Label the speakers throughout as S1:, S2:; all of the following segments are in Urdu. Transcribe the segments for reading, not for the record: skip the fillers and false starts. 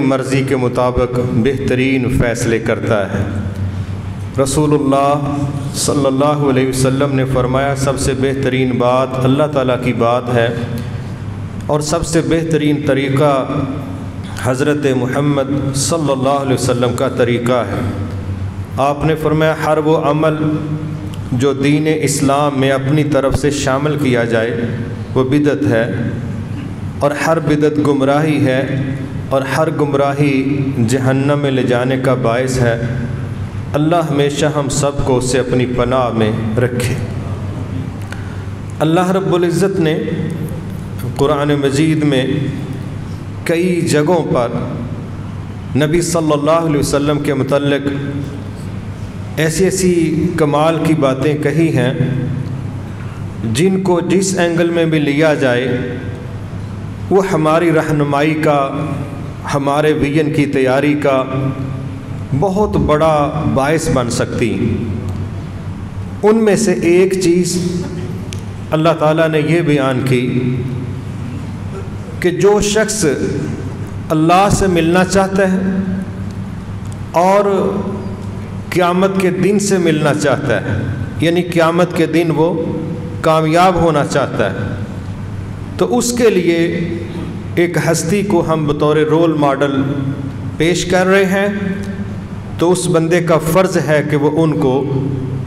S1: مرضی کے مطابق بہترین فیصلے کرتا ہے۔ رسول اللہ صلی اللہ علیہ وسلم نے فرمایا سب سے بہترین بات اللہ تعالیٰ کی بات ہے اور سب سے بہترین طریقہ حضرت محمد صلی اللہ علیہ وسلم کا طریقہ ہے۔ آپ نے فرمایا ہر وہ عمل جو دین اسلام میں اپنی طرف سے شامل کیا جائے وہ بدعت ہے، اور ہر بدعت گمراہی ہے، اور ہر گمراہی جہنم میں لے جانے کا باعث ہے۔ اللہ ہمیشہ ہم سب کو اسے اپنی پناہ میں رکھے۔ اللہ رب العزت نے قرآن مجید میں کئی جگہوں پر نبی صلی اللہ علیہ وسلم کے متعلق ایسی ایسی کمال کی باتیں کہی ہیں جن کو جس اینگل میں بھی لیا جائے وہ ہماری رہنمائی کا، ہمارے ویژن کی تیاری کا بہت بڑا باعث بن سکتی۔ ان میں سے ایک چیز اللہ تعالیٰ نے یہ بیان کی کہ جو شخص اللہ سے ملنا چاہتا ہے اور قیامت کے دن سے ملنا چاہتا ہے، یعنی قیامت کے دن وہ کامیاب ہونا چاہتا ہے، تو اس کے لیے ایک ہستی کو ہم بطور رول ماڈل پیش کر رہے ہیں، تو اس بندے کا فرض ہے کہ وہ ان کو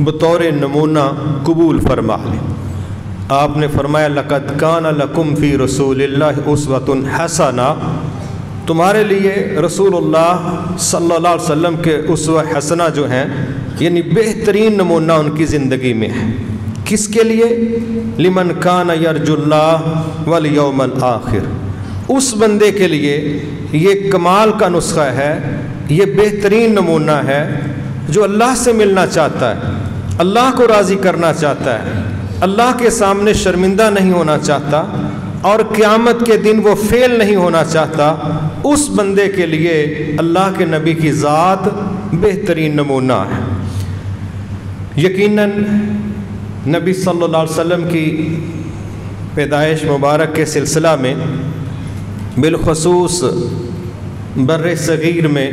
S1: بطور نمونہ قبول فرما لے۔ آپ نے فرمایا لَقَدْ كَانَ لَكُمْ فِي رَسُولِ اللَّهِ أُسْوَةٌ حَسَنَةٌ، تمہارے لیے رسول اللہ صلی اللہ علیہ وسلم کے اسوہ حسنہ جو ہیں یعنی بہترین نمونہ ان کی زندگی میں ہے۔ کس کے لیے؟ لمن کان یرجو اللہ والیوم الآخر، اس بندے کے لیے یہ کمال کا نسخہ ہے، یہ بہترین نمونہ ہے جو اللہ سے ملنا چاہتا ہے، اللہ کو راضی کرنا چاہتا ہے، اللہ کے سامنے شرمندہ نہیں ہونا چاہتا اور قیامت کے دن وہ فیل نہیں ہونا چاہتا، اس بندے کے لیے اللہ کے نبی کی ذات بہترین نمونہ ہے۔ یقیناً نبی صلی اللہ علیہ وسلم کی پیدائش مبارک کے سلسلہ میں بالخصوص بر صغیر میں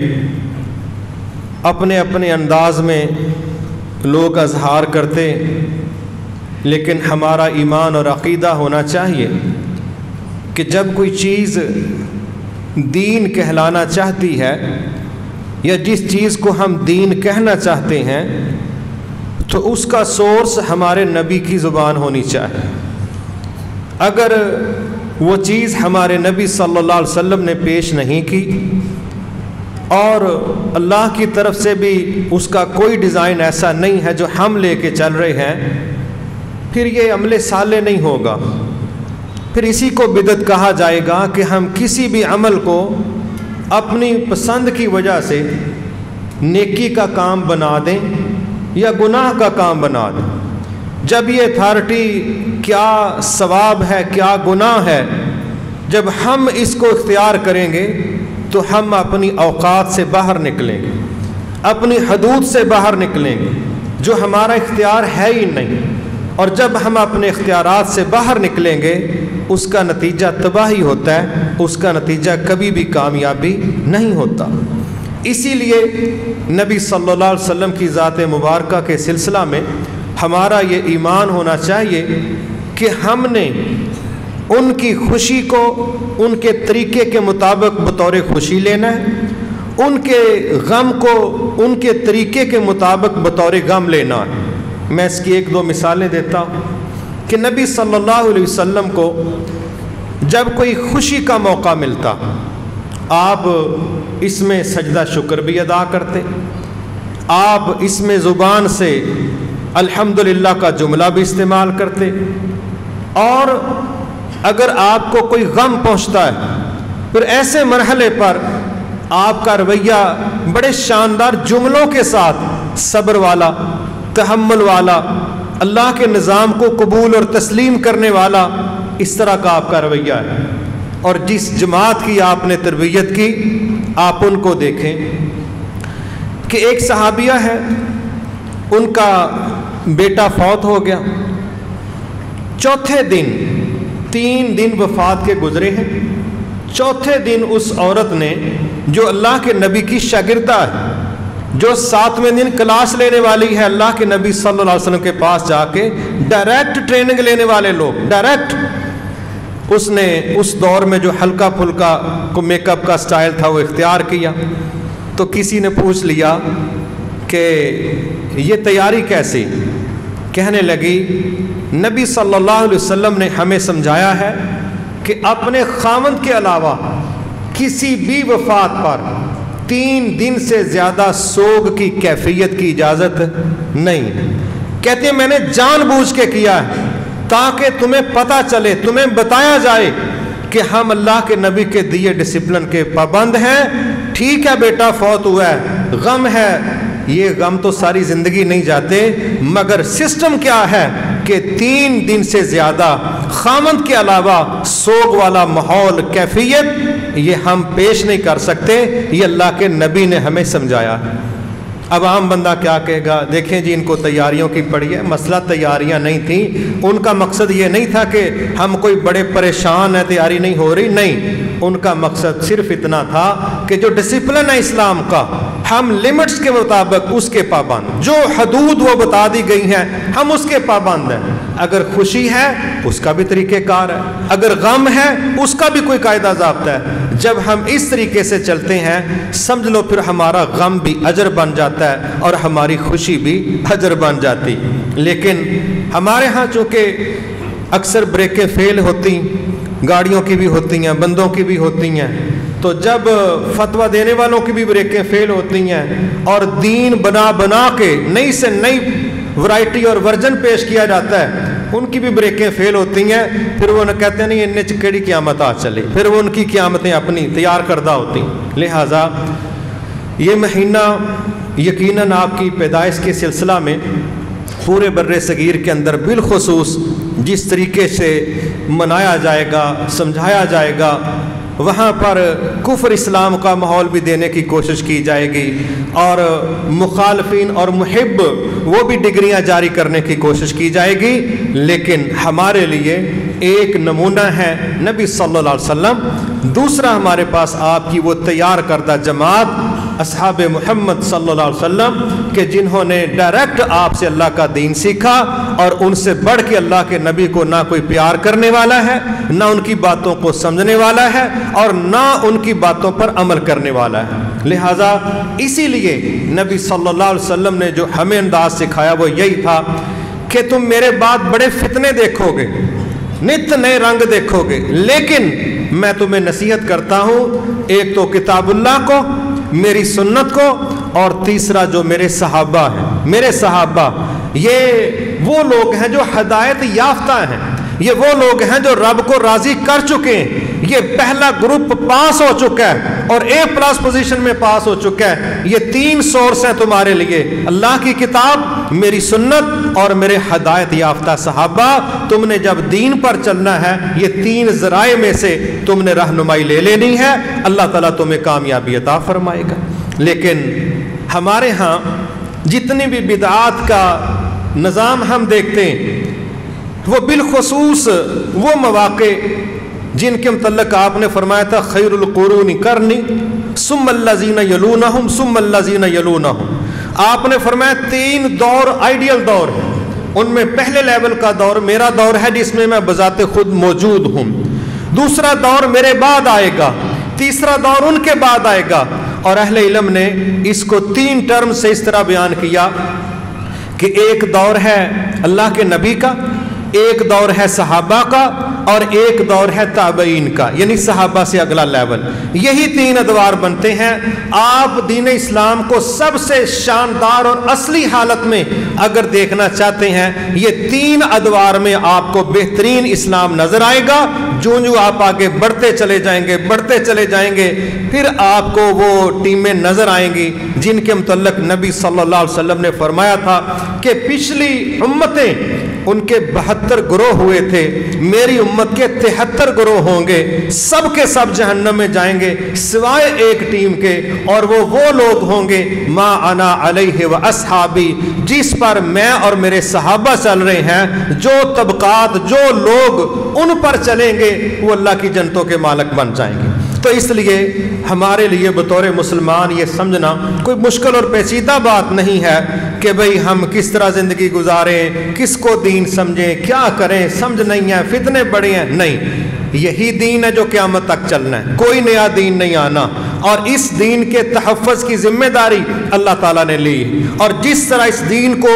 S1: اپنے اپنے انداز میں لوگ اظہار کرتے، لیکن ہمارا ایمان اور عقیدہ ہونا چاہیے کہ جب کوئی چیز دین کہلانا چاہتی ہے یا جس چیز کو ہم دین کہنا چاہتے ہیں تو اس کا سورس ہمارے نبی کی زبان ہونی چاہیے۔ اگر وہ چیز ہمارے نبی صلی اللہ علیہ وسلم نے پیش نہیں کی اور اللہ کی طرف سے بھی اس کا کوئی ڈیزائن ایسا نہیں ہے جو ہم لے کے چل رہے ہیں، پھر یہ عمل صالح نہیں ہوگا، پھر اسی کو بدعت کہا جائے گا کہ ہم کسی بھی عمل کو اپنی پسند کی وجہ سے نیکی کا کام بنا دیں یا گناہ کا کام بنا دیں۔ جب یہ اتھارٹی کیا ثواب ہے کیا گناہ ہے، جب ہم اس کو اختیار کریں گے تو ہم اپنی اوقات سے باہر نکلیں گے، اپنی حدود سے باہر نکلیں گے جو ہمارا اختیار ہے ہی نہیں، اور جب ہم اپنے اختیارات سے باہر نکلیں گے اس کا نتیجہ تباہی ہوتا ہے، اس کا نتیجہ کبھی بھی کامیابی نہیں ہوتا۔ اسی لیے نبی صلی اللہ علیہ وسلم کی ذات مبارکہ کے سلسلہ میں ہمارا یہ ایمان ہونا چاہیے کہ ہم نے ان کی خوشی کو ان کے طریقے کے مطابق بطور خوشی لینا ہے، ان کے غم کو ان کے طریقے کے مطابق بطور غم لینا ہے۔ میں اس کی ایک دو مثالیں دیتا ہوں کہ نبی صلی اللہ علیہ وسلم کو جب کوئی خوشی کا موقع ملتا آپ اس میں سجدہ شکر بھی ادا کرتے، آپ اس میں زبان سے الحمدللہ کا جملہ بھی استعمال کرتے، اور اگر آپ کو کوئی غم پہنچتا ہے پھر ایسے مرحلے پر آپ کا رویہ بڑے شاندار جملوں کے ساتھ صبر والا، تحمل والا، اللہ کے نظام کو قبول اور تسلیم کرنے والا، اس طرح کا آپ کا رویہ ہے۔ اور جس جماعت کی آپ نے تربیت کی آپ ان کو دیکھیں کہ ایک صحابیہ ہے، ان کا بیٹا فوت ہو گیا، چوتھے دن 3 دن وفات کے گزرے ہیں، چوتھے دن اس عورت نے جو اللہ کے نبی کی شاگردہ ہے، جو 7ویں دن کلاس لینے والی ہے اللہ کے نبی صلی اللہ علیہ وسلم کے پاس جا کے ڈائریکٹ ٹریننگ لینے والے لوگ، ڈائریکٹ، اس نے اس دور میں جو ہلکا پھلکا کو میک اپ کا سٹائل تھا وہ اختیار کیا. تو کسی نے پوچھ لیا کہ یہ تیاری کیسی؟ کہنے لگی نبی صلی اللہ علیہ وسلم نے ہمیں سمجھایا ہے کہ اپنے خاوند کے علاوہ کسی بھی وفات پر 3 دن سے زیادہ سوگ کی کیفیت کی اجازت نہیں. کہتے ہیں میں نے جان بوجھ کے کیا ہے تاکہ تمہیں پتہ چلے، تمہیں بتایا جائے کہ ہم اللہ کے نبی کے دیے ڈسپلن کے پابند ہیں. ٹھیک ہے بیٹا فوت ہوا ہے، غم ہے، یہ غم تو ساری زندگی نہیں جاتے، مگر سسٹم کیا ہے کہ 3 دن سے زیادہ خاوند کے علاوہ سوگ والا ماحول، کیفیت یہ ہم پیش نہیں کر سکتے. یہ اللہ کے نبی نے ہمیں سمجھایا. اب عام بندہ کیا کہے گا؟ دیکھیں جی ان کو تیاریوں کی پڑی ہے. مسئلہ تیاریاں نہیں تھیں، ان کا مقصد یہ نہیں تھا کہ ہم کوئی بڑے پریشان ہیں تیاری نہیں ہو رہی، نہیں، ان کا مقصد صرف اتنا تھا کہ جو ڈسپلن ہے اسلام کا ہم لمٹس کے مطابق اس کے پابند، جو حدود وہ بتا دی گئی ہیں ہم اس کے پابند ہیں. اگر خوشی ہے اس کا بھی طریقہ کار ہے، اگر غم ہے اس کا بھی کوئی قاعدہ ضابطہ ہے. جب ہم اس طریقے سے چلتے ہیں سمجھ لو پھر ہمارا غم بھی اجر بن جاتا ہے اور ہماری خوشی بھی اجر بن جاتی. لیکن ہمارے ہاں چونکہ اکثر بریکیں فیل ہوتی، گاڑیوں کی بھی ہوتی ہیں، بندوں کی بھی ہوتی ہیں، تو جب فتویٰ دینے والوں کی بھی بریکیں فیل ہوتی ہیں اور دین بنا بنا کے نئی سے نئی ورائٹی اور ورژن پیش کیا جاتا ہے، ان کی بھی بریکیں فیل ہوتی ہیں. پھر وہ کہتے ہیں نہیں انہیں چکڑی قیامت آ چلی، پھر وہ ان کی قیامتیں اپنی تیار کردہ ہوتی. لہٰذا یہ مہینہ یقیناً آپ کی پیدائش کے سلسلہ میں پورے بر صغیر کے اندر بالخصوص جس طریقے سے منایا جائے گا، سمجھایا جائے گا، وہاں پر کفر اسلام کا ماحول بھی دینے کی کوشش کی جائے گی اور مخالفین اور محب وہ بھی ڈگریاں جاری کرنے کی کوشش کی جائے گی. لیکن ہمارے لیے ایک نمونہ ہے نبی صلی اللہ علیہ وسلم، دوسرا ہمارے پاس آپ کی وہ تیار کردہ جماعت اصحاب محمد صلی اللہ علیہ وسلم کہ جنہوں نے ڈائریکٹ آپ سے اللہ کا دین سیکھا اور ان سے بڑھ کے اللہ کے نبی کو نہ کوئی پیار کرنے والا ہے، نہ ان کی باتوں کو سمجھنے والا ہے اور نہ ان کی باتوں پر عمل کرنے والا ہے. لہٰذا اسی لیے نبی صلی اللہ علیہ وسلم نے جو ہمیں انداز سکھایا وہ یہی تھا کہ تم میرے بعد بڑے فتنے دیکھو گے، نت نئے رنگ دیکھو گے، لیکن میں تمہیں نصیحت کرتا ہوں ایک تو کتاب اللہ کو، میری سنت کو، اور تیسرا جو میرے صحابہ ہیں. میرے صحابہ یہ وہ لوگ ہیں جو ہدایت یافتہ ہیں، یہ وہ لوگ ہیں جو رب کو راضی کر چکے ہیں. یہ پہلا گروپ پاس ہو چکا ہے اور A+ پوزیشن میں پاس ہو چکا ہے. یہ 3 سورس ہیں تمہارے لیے، اللہ کی کتاب، میری سنت اور میرے ہدایت یافتہ صحابہ. تم نے جب دین پر چلنا ہے یہ 3 ذرائع میں سے تم نے رہنمائی لے لینی ہے، اللہ تعالیٰ تمہیں کامیابی عطا فرمائے گا. لیکن ہمارے ہاں جتنی بھی بدعات کا نظام ہم دیکھتے ہیں وہ بالخصوص وہ مواقع جن کے متعلق آپ نے فرمایا تھا خیر القرون قرنی ثم الذین یلونہم ثم الذین یلونہم. آپ نے فرمایا 3 دور آئیڈیل دور ہیں، ان میں پہلے لیول کا دور میرا دور ہے جس میں بذات خود موجود ہوں، دوسرا دور میرے بعد آئے گا، تیسرا دور ان کے بعد آئے گا. اور اہل علم نے اس کو 3 ٹرم سے اس طرح بیان کیا کہ ایک دور ہے اللہ کے نبی کا، ایک دور ہے صحابہ کا اور ایک دور ہے تابعین کا، یعنی صحابہ سے اگلا لیول. یہی 3 ادوار بنتے ہیں. آپ دین اسلام کو سب سے شاندار اور اصلی حالت میں اگر دیکھنا چاہتے ہیں یہ 3 ادوار میں آپ کو بہترین اسلام نظر آئے گا. جو آپ آگے بڑھتے چلے جائیں گے پھر آپ کو وہ ٹیمیں نظر آئیں گی جن کے متعلق نبی صلی اللہ علیہ وسلم نے فرمایا تھا کہ پچھلی امتیں ان کے 72 گروہ ہوئے تھے، میری امت کے 73 گروہ ہوں گے، سب کے سب جہنم میں جائیں گے سوائے ایک ٹیم کے، اور وہ لوگ ہوں گے ما انا علیہ و اصحابی، جس پر میں اور میرے صحابہ چل رہے ہیں. جو طبقات جو لوگ ان پر چلیں گے وہ اللہ کی جنتوں کے مالک بن جائیں گے. تو اس لیے ہمارے لیے بطور مسلمان یہ سمجھنا کوئی مشکل اور پیچیدہ بات نہیں ہے کہ بھئی ہم کس طرح زندگی گزاریں، کس کو دین سمجھیں، کیا کریں، سمجھ نہیں ہے، فتنے بڑے ہیں. نہیں، یہی دین ہے جو قیامت تک چلنا ہے، کوئی نیا دین نہیں آنا. اور اس دین کے تحفظ کی ذمہ داری اللہ تعالیٰ نے لی، اور جس طرح اس دین کو،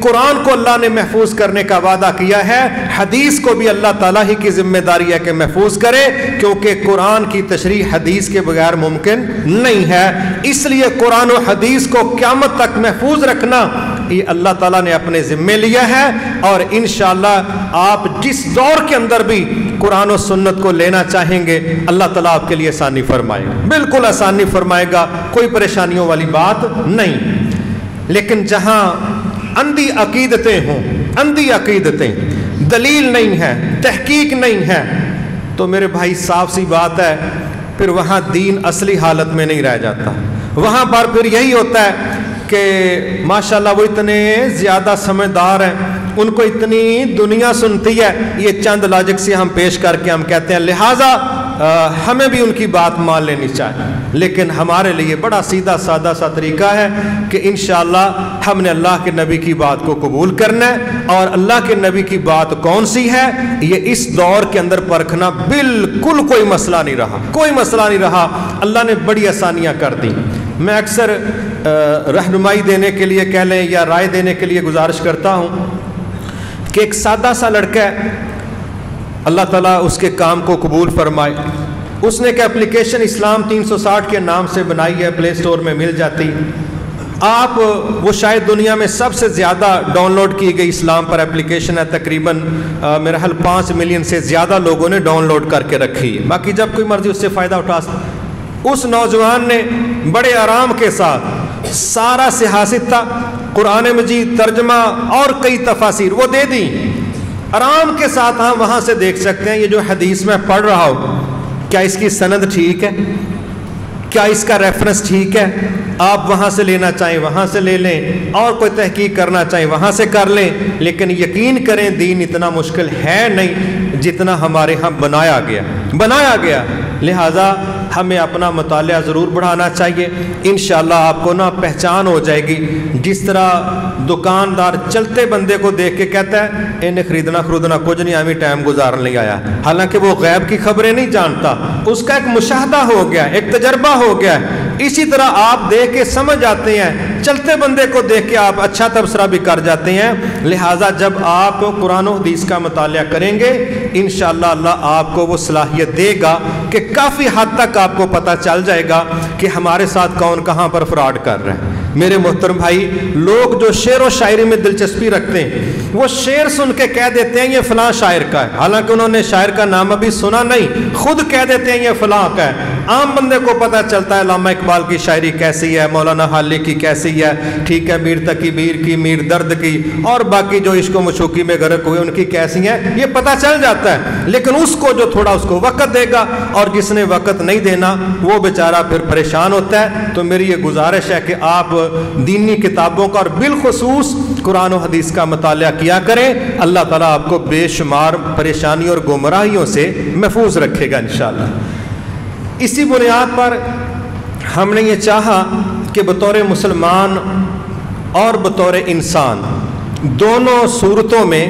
S1: قرآن کو اللہ نے محفوظ کرنے کا وعدہ کیا ہے، حدیث کو بھی اللہ تعالیٰ ہی کی ذمہ داری ہے کہ محفوظ کرے، کیونکہ قرآن کی تشریح حدیث کے بغیر ممکن نہیں ہے. اس لیے قرآن و حدیث کو قیامت تک محفوظ رکھنا یہ اللہ تعالیٰ نے اپنے ذمے لیا ہے. اور انشاءاللہ آپ جس دور کے اندر بھی قرآن و سنت کو لینا چاہیں گے، اللہ تعالیٰ آپ کے لیے آسانی فرمائے گا، بالکل آسانی فرمائے گا، کوئی پریشانیوں والی بات نہیں. لیکن جہاں اندھی عقیدتیں ہوں، اندھی عقیدتیں، دلیل نہیں ہے، تحقیق نہیں ہے، تو میرے بھائی صاف سی بات ہے، پھر وہاں دین اصلی حالت میں نہیں رہ جاتا. وہاں پر پھر یہی ہوتا ہے کہ ماشاءاللہ وہ اتنے زیادہ سمجھدار ہیں، ان کو اتنی دنیا سنتی ہے، یہ چند لاجک سے ہم پیش کر کے ہم کہتے ہیں لہٰذا ہمیں بھی ان کی بات مان لینی چاہیے. لیکن ہمارے لیے بڑا سیدھا سادہ سا طریقہ ہے کہ انشاءاللہ ہم نے اللہ کے نبی کی بات کو قبول کرنا ہے. اور اللہ کے نبی کی بات کون سی ہے، یہ اس دور کے اندر پرکھنا بالکل کوئی مسئلہ نہیں رہا، کوئی مسئلہ نہیں رہا. اللہ نے بڑی آسانیاں کر دی. میں اکثر رہنمائی دینے کے لیے کہہ لیں یا رائے دینے کے لیے گزارش کرتا ہوں کہ ایک سادہ سا لڑکا ہے، اللہ تعالیٰ اس کے کام کو قبول فرمائے. اس نے ایک اپلیکیشن اسلام 360 کے نام سے بنائی ہے، پلے سٹور میں مل جاتی. آپ وہ شاید دنیا میں سب سے زیادہ ڈاؤن لوڈ کی گئی اسلام پر اپلیکیشن ہے. تقریباً میرا حال 5 ملین سے زیادہ لوگوں نے ڈاؤن لوڈ کر کے رکھی ہے. باقی جب کوئی مرضی اس سے فائدہ اٹھا سکتا. اس نوجوان نے بڑے آرام کے ساتھ سارا سیاست تھا، قرآن مجید ترجمہ اور کئی تفاسیر وہ دے دیں. آرام کے ساتھ ہم وہاں سے دیکھ سکتے ہیں یہ جو حدیث میں پڑھ رہا ہوں کیا اس کی سند ٹھیک ہے، کیا اس کا ریفرنس ٹھیک ہے. آپ وہاں سے لینا چاہیں وہاں سے لے لیں، اور کوئی تحقیق کرنا چاہیں وہاں سے کر لیں. لیکن یقین کریں دین اتنا مشکل ہے نہیں جتنا ہمارے ہاں بنایا گیا. لہٰذا ہمیں اپنا مطالعہ ضرور بڑھانا چاہیے. انشاءاللہ آپ کو پہچان ہو جائے گی. جس طرح دکاندار چلتے بندے کو دیکھ کے کہتا ہے انہیں خریدنا کچھ نہیں، ہمیں ٹائم گزارنے نہیں آیا، حالانکہ وہ غیب کی خبریں نہیں جانتا، اس کا ایک مشاہدہ ہو گیا، ایک تجربہ ہو گیا. اسی طرح آپ دیکھ کے سمجھ جاتے ہیں، چلتے بندے کو دیکھ کے آپ اچھا تبصرہ بھی کر جاتے ہیں. لہٰذا جب آپ قرآن و حدیث کا مطالعہ کریں گے انشاءاللہ اللہ آپ کو وہ صلاحیت دے گا کہ کافی حد تک آپ کو پتہ چل جائے گا کہ ہمارے ساتھ کون کہاں پر فراڈ کر رہے ہیں. میرے محترم بھائی، لوگ جو شعر و شاعری میں دلچسپی رکھتے ہیں وہ شعر سن کے کہہ دیتے ہیں یہ فلاں شاعر کا ہے، حالانکہ انہوں نے شاعر کا نام ابھی سنا نہیں، خود کہہ دیتے ہیں یہ فلاں کا ہے. عام بندے کو پتہ چلتا ہے علامہ اقبال کی شاعری کیسی ہے، مولانا حالی کی کیسی ہے، ٹھیک ہے، میر تقی میر کی، میر درد کی، اور باقی جو عشق و مشوقی میں غرق ہوئے ان کی کیسی ہیں، یہ پتہ چل جاتا ہے. لیکن اس کو جو تھوڑا اس کو وقت دے گا اور جس نے وقت نہیں دینا وہ بیچارہ پھر پریشان ہوتا ہے. تو میری یہ گزارش ہے کہ آپ دینی کتابوں کا اور بالخصوص قرآن و حدیث کا مطالعہ کیا کریں. اللہ تعالیٰ آپ کو بے شمار پریشانیوں اور گمراہیوں سے محفوظ رکھے گا انشاءاللہ. اسی بنیاد پر ہم نے یہ چاہا کہ بطور مسلمان اور بطور انسان دونوں صورتوں میں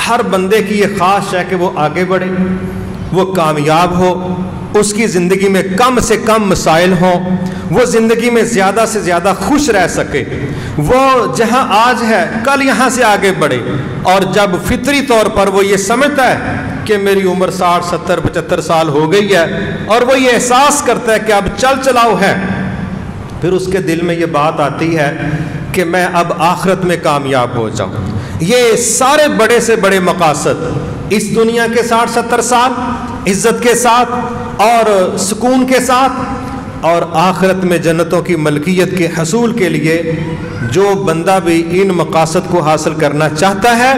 S1: ہر بندے کی یہ خواہش ہے کہ وہ آگے بڑھے، وہ کامیاب ہو، اس کی زندگی میں کم سے کم مسائل ہوں، وہ زندگی میں زیادہ سے زیادہ خوش رہ سکے، وہ جہاں آج ہے کل یہاں سے آگے بڑھے. اور جب فطری طور پر وہ یہ سمجھتا ہے کہ میری عمر 60 70 75 سال ہو گئی ہے اور وہ یہ احساس کرتا ہے کہ اب چل چلاؤ ہے، پھر اس کے دل میں یہ بات آتی ہے کہ میں اب آخرت میں کامیاب ہو جاؤں. یہ سارے بڑے سے بڑے مقاصد اس دنیا کے 60 70 سال عزت کے ساتھ اور سکون کے ساتھ، اور آخرت میں جنتوں کی ملکیت کے حصول کے لیے جو بندہ بھی ان مقاصد کو حاصل کرنا چاہتا ہے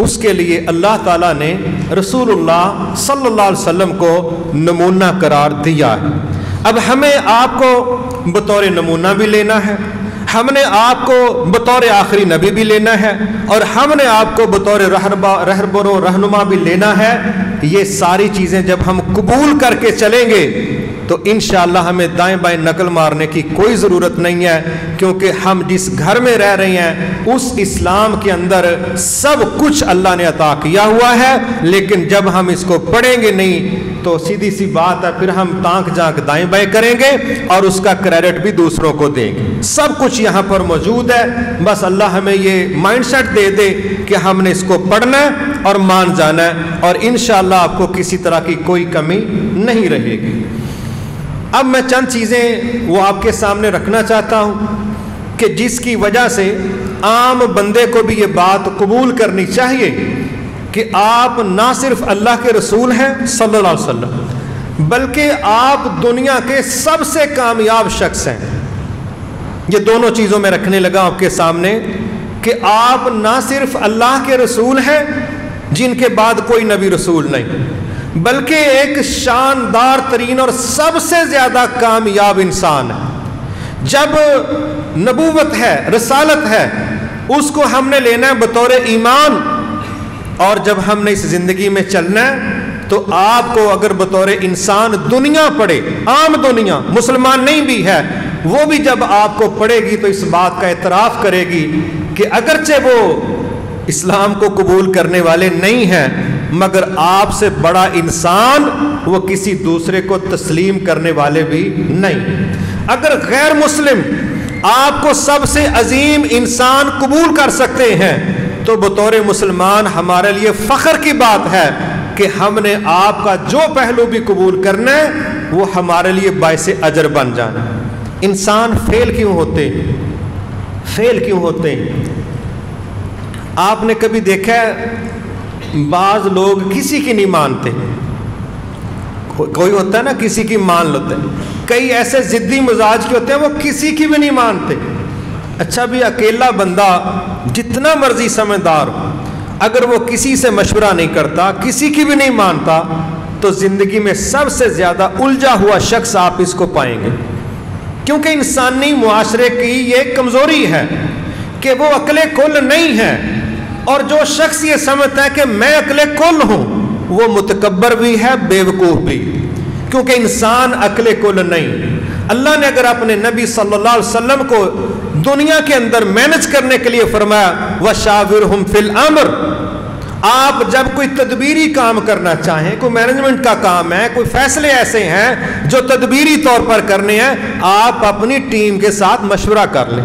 S1: اس کے لیے اللہ تعالیٰ نے رسول اللہ صلی اللہ علیہ وسلم کو نمونہ قرار دیا ہے. اب ہمیں آپ کو بطور نمونہ بھی لینا ہے، ہم نے آپ کو بطور آخری نبی بھی لینا ہے، اور ہم نے آپ کو بطور رہبر و رہنما بھی لینا ہے. یہ ساری چیزیں جب ہم قبول کر کے چلیں گے تو انشاءاللہ ہمیں دائیں بائیں نقل مارنے کی کوئی ضرورت نہیں ہے، کیونکہ ہم جس گھر میں رہ رہے ہیں اس اسلام کے اندر سب کچھ اللہ نے عطا کیا ہوا ہے، لیکن جب ہم اس کو پڑھیں گے نہیں تو سیدھی سی بات ہے پھر ہم تانک جانک دائیں بائیں کریں گے اور اس کا کریڈٹ بھی دوسروں کو دیں گے۔ سب کچھ یہاں پر موجود ہے، بس اللہ ہمیں یہ مائنڈ سیٹ دے دے کہ ہم نے اس کو پڑھنا ہے اور مان جانا ہے، اور انشاءاللہ آپ کو کسی طرح کی کوئی کمی نہیں رہے گی۔ اب میں چند چیزیں وہ آپ کے سامنے رکھنا چاہتا ہوں کہ جس کی وجہ سے عام بندے کو بھی یہ بات قبول کرنی چاہیے کہ آپ نہ صرف اللہ کے رسول ہیں صلی اللہ علیہ وسلم، بلکہ آپ دنیا کے سب سے کامیاب شخص ہیں۔ یہ دونوں چیزوں میں رکھنے لگا آپ کے سامنے کہ آپ نہ صرف اللہ کے رسول ہیں جن کے بعد کوئی نبی رسول نہیں، بلکہ ایک شاندار ترین اور سب سے زیادہ کامیاب انسان ہے۔ جب نبوت ہے، رسالت ہے، اس کو ہم نے لینا ہے بطور ایمان، اور جب ہم نے اس زندگی میں چلنا ہے تو آپ کو اگر بطور انسان دنیا پڑے، عام دنیا مسلمان نہیں بھی ہے، وہ بھی جب آپ کو پڑھے گی تو اس بات کا اعتراف کرے گی کہ اگرچہ وہ اسلام کو قبول کرنے والے نہیں ہیں، مگر آپ سے بڑا انسان وہ کسی دوسرے کو تسلیم کرنے والے بھی نہیں۔ اگر غیر مسلم آپ کو سب سے عظیم انسان قبول کر سکتے ہیں تو بطور مسلمان ہمارے لیے فخر کی بات ہے کہ ہم نے آپ کا جو پہلو بھی قبول کرنا ہے وہ ہمارے لیے باعث اجر بن جانا۔ انسان فیل کیوں ہوتے ہیں؟ فیل کیوں ہوتے ہیں؟ آپ نے کبھی دیکھا ہے بعض لوگ کسی کی نہیں مانتے، کوئی ہوتا ہے نا کسی کی مان لیتے ہیں، کئی ایسے ضدی مزاج کے ہوتے ہیں وہ کسی کی بھی نہیں مانتے۔ اچھا بھی اکیلا بندہ جتنا مرضی سمجھدار ہو، اگر وہ کسی سے مشورہ نہیں کرتا، کسی کی بھی نہیں مانتا، تو زندگی میں سب سے زیادہ الجھا ہوا شخص آپ اس کو پائیں گے، کیونکہ انسانی معاشرے کی یہ کمزوری ہے کہ وہ عقل کل نہیں ہے، اور جو شخص یہ سمجھتا ہے کہ میں عقل کل ہوں وہ متکبر بھی ہے، بے وقوف بھی، کیونکہ انسان عقل کل نہیں۔ اللہ نے اگر اپنے نبی صلی اللہ علیہ وسلم کو دنیا کے اندر مینج کرنے کے لیے فرمایا وَشَاوِرْهُمْ فِي الْأَمْرِ، آپ جب کوئی تدبیری کام کرنا چاہیں، کوئی مینجمنٹ کا کام ہے، کوئی فیصلے ایسے ہیں جو تدبیری طور پر کرنے ہیں، آپ اپنی ٹیم کے ساتھ مشورہ کر لیں،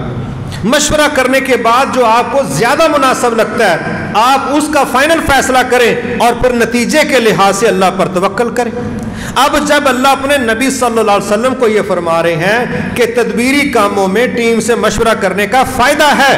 S1: مشورہ کرنے کے بعد جو آپ کو زیادہ مناسب لگتا ہے آپ اس کا فائنل فیصلہ کریں اور پھر نتیجے کے لحاظ سے اللہ پر توکل کریں۔ اب جب اللہ اپنے نبی صلی اللہ علیہ وسلم کو یہ فرما رہے ہیں کہ تدبیری کاموں میں ٹیم سے مشورہ کرنے کا فائدہ ہے،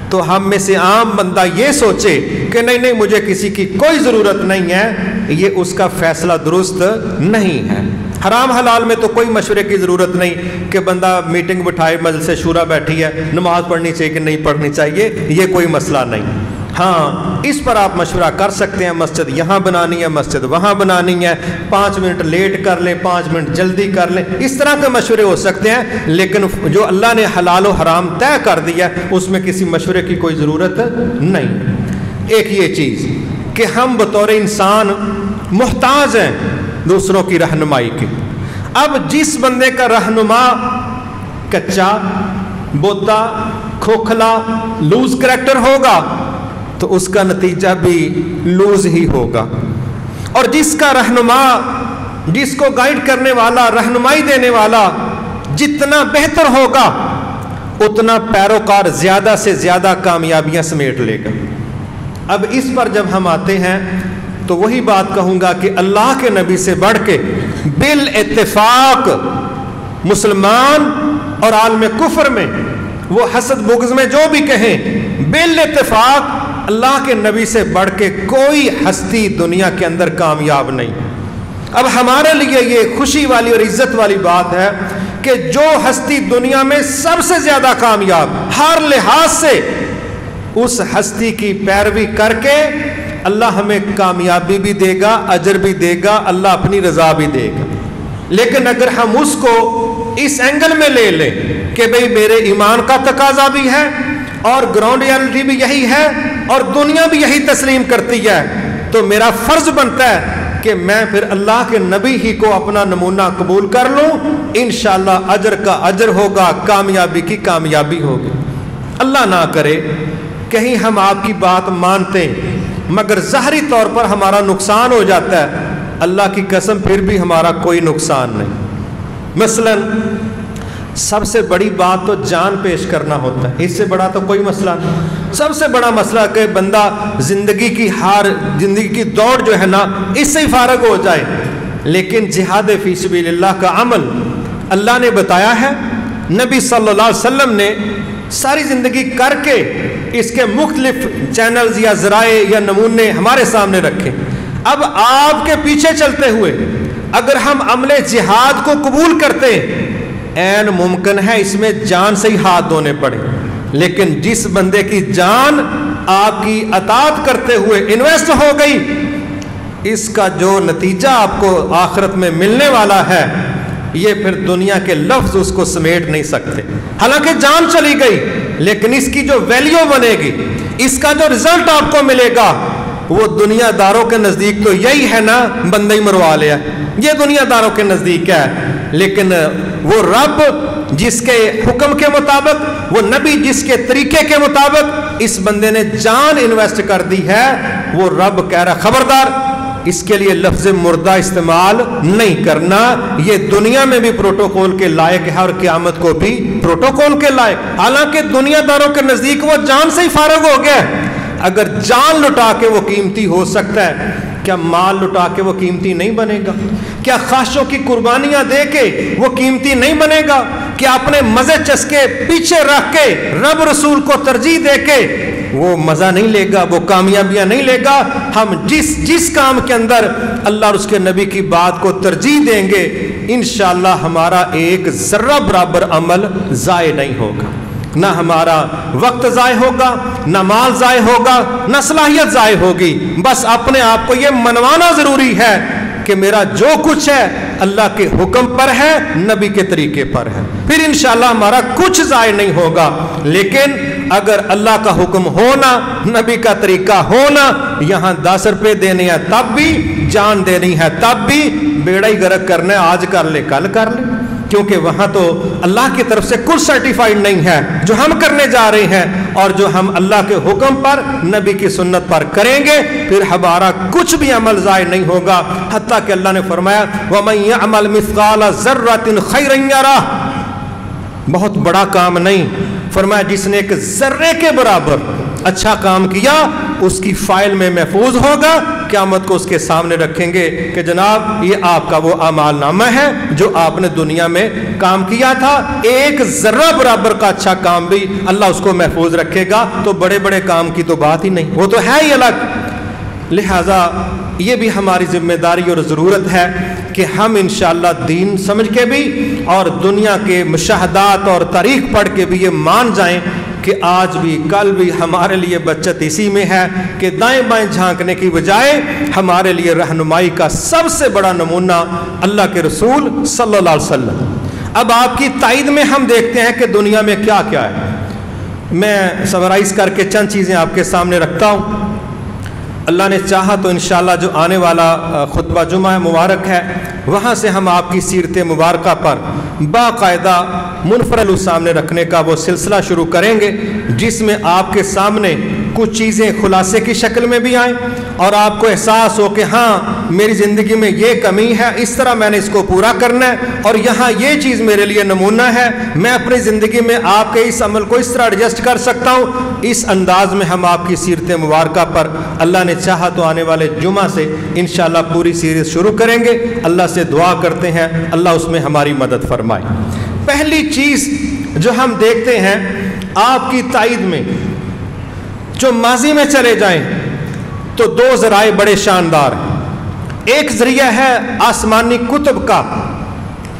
S1: تو ہم میں سے عام بندہ یہ سوچے کہ نہیں مجھے کسی کی کوئی ضرورت نہیں ہے، یہ اس کا فیصلہ درست نہیں ہے۔ حرام حلال میں تو کوئی مشورے کی ضرورت نہیں کہ بندہ میٹنگ بٹھائے، مجلس شورا بیٹھی ہے، نماز پڑھنی چاہیے کہ نہیں پڑھنی چاہیے، یہ کوئی مسئلہ نہیں۔ ہاں اس پر آپ مشورہ کر سکتے ہیں، مسجد یہاں بنانی ہے، مسجد وہاں بنانی ہے، 5 منٹ لیٹ کر لیں، 5 منٹ جلدی کر لیں، اس طرح کے مشورے ہو سکتے ہیں، لیکن جو اللہ نے حلال و حرام طے کر دیا اس میں کسی مشورے کی کوئی ضرورت نہیں۔ ایک یہ چیز کہ ہم بطور انسان محتاج ہیں دوسروں کی رہنمائی کی۔ اب جس بندے کا رہنما کچا، بوتا، کھوکھلا، لوز کریکٹر ہوگا تو اس کا نتیجہ بھی لوز ہی ہوگا، اور جس کا رہنما، جس کو گائیڈ کرنے والا، رہنمائی دینے والا جتنا بہتر ہوگا اتنا پیروکار زیادہ سے زیادہ کامیابیاں سمیٹ لے گا۔ اب اس پر جب ہم آتے ہیں تو وہی بات کہوں گا کہ اللہ کے نبی سے بڑھ کے بالاتفاق مسلمان اور عالم کفر میں وہ حسد بغض میں جو بھی کہیں، بالاتفاق اللہ کے نبی سے بڑھ کے کوئی ہستی دنیا کے اندر کامیاب نہیں۔ اب ہمارے لیے یہ خوشی والی اور عزت والی بات ہے کہ جو ہستی دنیا میں سب سے زیادہ کامیاب ہر لحاظ سے، اس ہستی کی پیروی کر کے اللہ ہمیں کامیابی بھی دے گا، اجر بھی دے گا، اللہ اپنی رضا بھی دے گا۔ لیکن اگر ہم اس کو اس اینگل میں لے لیں کہ بھئی میرے ایمان کا تقاضا بھی ہے اور گراؤنڈ ریالٹی بھی یہی ہے اور دنیا بھی یہی تسلیم کرتی ہے، تو میرا فرض بنتا ہے کہ میں پھر اللہ کے نبی ہی کو اپنا نمونہ قبول کر لوں، انشاءاللہ اجر کا اجر ہوگا، کامیابی کی کامیابی ہوگی۔ اللہ نہ کرے کہیں ہم آپ کی بات مانتے مگر ظاہری طور پر ہمارا نقصان ہو جاتا ہے، اللہ کی قسم پھر بھی ہمارا کوئی نقصان نہیں۔ مثلا سب سے بڑی بات تو جان پیش کرنا ہوتا ہے، اس سے بڑا تو کوئی مسئلہ نہیں۔ سب سے بڑا مسئلہ کہ بندہ زندگی کی دوڑ جو ہے نا اس سے ہی فارغ ہو جائے، لیکن جہاد فی سبیل اللہ کا عمل اللہ نے بتایا ہے، نبی صلی اللہ علیہ وسلم نے ساری زندگی کر کے اس کے مختلف چینلز یا ذرائع یا نمونے ہمارے سامنے رکھے۔ اب آپ کے پیچھے چلتے ہوئے اگر ہم عمل جہاد کو قبول کرتے عین ممکن ہے اس میں جان سے ہی ہاتھ دھونے پڑے، لیکن جس بندے کی جان آپ کی اطاعت کرتے ہوئے انویسٹ ہو گئی، اس کا جو نتیجہ آپ کو آخرت میں ملنے والا ہے یہ پھر دنیا کے لفظ اس کو سمیٹ نہیں سکتے۔ حالانکہ جان چلی گئی لیکن اس کی جو ویلیو بنے گی، اس کا جو رزلٹ آپ کو ملے گا، وہ دنیا داروں کے نزدیک تو یہی ہے نا بندہ ہی مروا لیا، یہ دنیا داروں کے نزدیک ہے، لیکن وہ رب جس کے حکم کے مطابق، وہ نبی جس کے طریقے کے مطابق اس بندے نے جان انویسٹ کر دی ہے، وہ رب کہہ رہا خبردار اس کے لیے لفظ مردہ استعمال نہیں کرنا، یہ دنیا میں بھی پروٹوکول کے لائق ہے اور قیامت کو بھی پروٹوکول کے لائق۔ حالانکہ دنیا داروں کے نزدیک وہ جان سے ہی فارغ ہو گیا، اگر جان لٹا کے وہ قیمتی ہو سکتا ہے، کیا مال لٹا کے وہ قیمتی نہیں بنے گا؟ کیا خواہشوں کی قربانیاں دے کے وہ قیمتی نہیں بنے گا؟ کیا اپنے مزے چسکے پیچھے رکھ کے رب رسول کو ترجیح دے کے وہ مزہ نہیں لے گا، وہ کامیابیاں نہیں لے گا؟ ہم جس کام کے اندر اللہ اور اس کے نبی کی بات کو ترجیح دیں گے، انشاءاللہ ہمارا ایک ذرہ برابر عمل ضائع نہیں ہوگا، نہ ہمارا وقت ضائع ہوگا، نہ مال ضائع ہوگا، نہ صلاحیت ضائع ہوگی۔ بس اپنے آپ کو یہ منوانا ضروری ہے کہ میرا جو کچھ ہے اللہ کے حکم پر ہے، نبی کے طریقے پر ہے، پھر انشاءاللہ ہمارا کچھ ضائع نہیں ہوگا۔ لیکن اگر اللہ کا حکم ہونا، نبی کا طریقہ ہونا، یہاں 10 روپے دینے ہیں تب بھی، جان دینی ہے تب بھی، بیڑا ہی غرق کرنا ہے آج کر لے کل کر لے، کیونکہ وہاں تو اللہ کی طرف سے کچھ سرٹیفائیڈ نہیں ہے جو ہم کرنے جا رہے ہیں، اور جو ہم اللہ کے حکم پر، نبی کی سنت پر کریں گے پھر ہمارا کچھ بھی عمل ضائع نہیں ہوگا۔ حتیٰ کہ اللہ نے فرمایا وَمَن يَعْمَلْ مِثْقَالَ ذَرَّةٍ خَيْرًا يَرَهُ، بہت بڑا کام نہیں، فرمایا جس نے ایک ذرے کے برابر اچھا کام کیا اس کی فائل میں محفوظ ہوگا، قیامت کو اس کے سامنے رکھیں گے کہ جناب یہ آپ کا وہ اعمال نامہ ہے جو آپ نے دنیا میں کام کیا تھا، ایک ذرہ برابر کا اچھا کام بھی اللہ اس کو محفوظ رکھے گا، تو بڑے بڑے کام کی تو بات ہی نہیں، وہ تو ہے ہی الگ۔ لہٰذا یہ بھی ہماری ذمہ داری اور ضرورت ہے کہ ہم انشاءاللہ دین سمجھ کے بھی اور دنیا کے مشاہدات اور تاریخ پڑھ کے بھی یہ مان جائیں کہ آج بھی کل بھی ہمارے لیے بچت اسی میں ہے کہ دائیں بائیں جھانکنے کی بجائے ہمارے لیے رہنمائی کا سب سے بڑا نمونہ اللہ کے رسول صلی اللہ علیہ وسلم۔ اب آپ کی تائید میں ہم دیکھتے ہیں کہ دنیا میں کیا کیا ہے، میں سمرائز کر کے چند چیزیں آپ کے سامنے رکھتا ہوں۔ اللہ نے چاہا تو انشاءاللہ جو آنے والا خطبہ جمعہ مبارک ہے وہاں سے ہم آپ کی سیرت مبارکہ پر باقاعدہ منفرد سامنے رکھنے کا وہ سلسلہ شروع کریں گے، جس میں آپ کے سامنے کچھ چیزیں خلاصے کی شکل میں بھی آئیں اور آپ کو احساس ہو کہ ہاں میری زندگی میں یہ کمی ہے، اس طرح میں نے اس کو پورا کرنا ہے، اور یہاں یہ چیز میرے لیے نمونہ ہے، میں اپنی زندگی میں آپ کے اس عمل کو اس طرح ایڈجسٹ کر سکتا ہوں۔ اس انداز میں ہم آپ کی سیرت مبارکہ پر اللہ نے چاہا تو آنے والے جمعہ سے انشاءاللہ پوری سیریز شروع کریں گے۔ اللہ سے دعا کرتے ہیں اللہ اس میں ہماری مدد فرمائے۔ پہلی چیز جو ہم دیکھتے ہیں آپ کی تائید میں، جو ماضی میں چلے جائیں تو دو ذرائع بڑے شاندار ہیں۔ ایک ذریعہ ہے آسمانی کتب کا،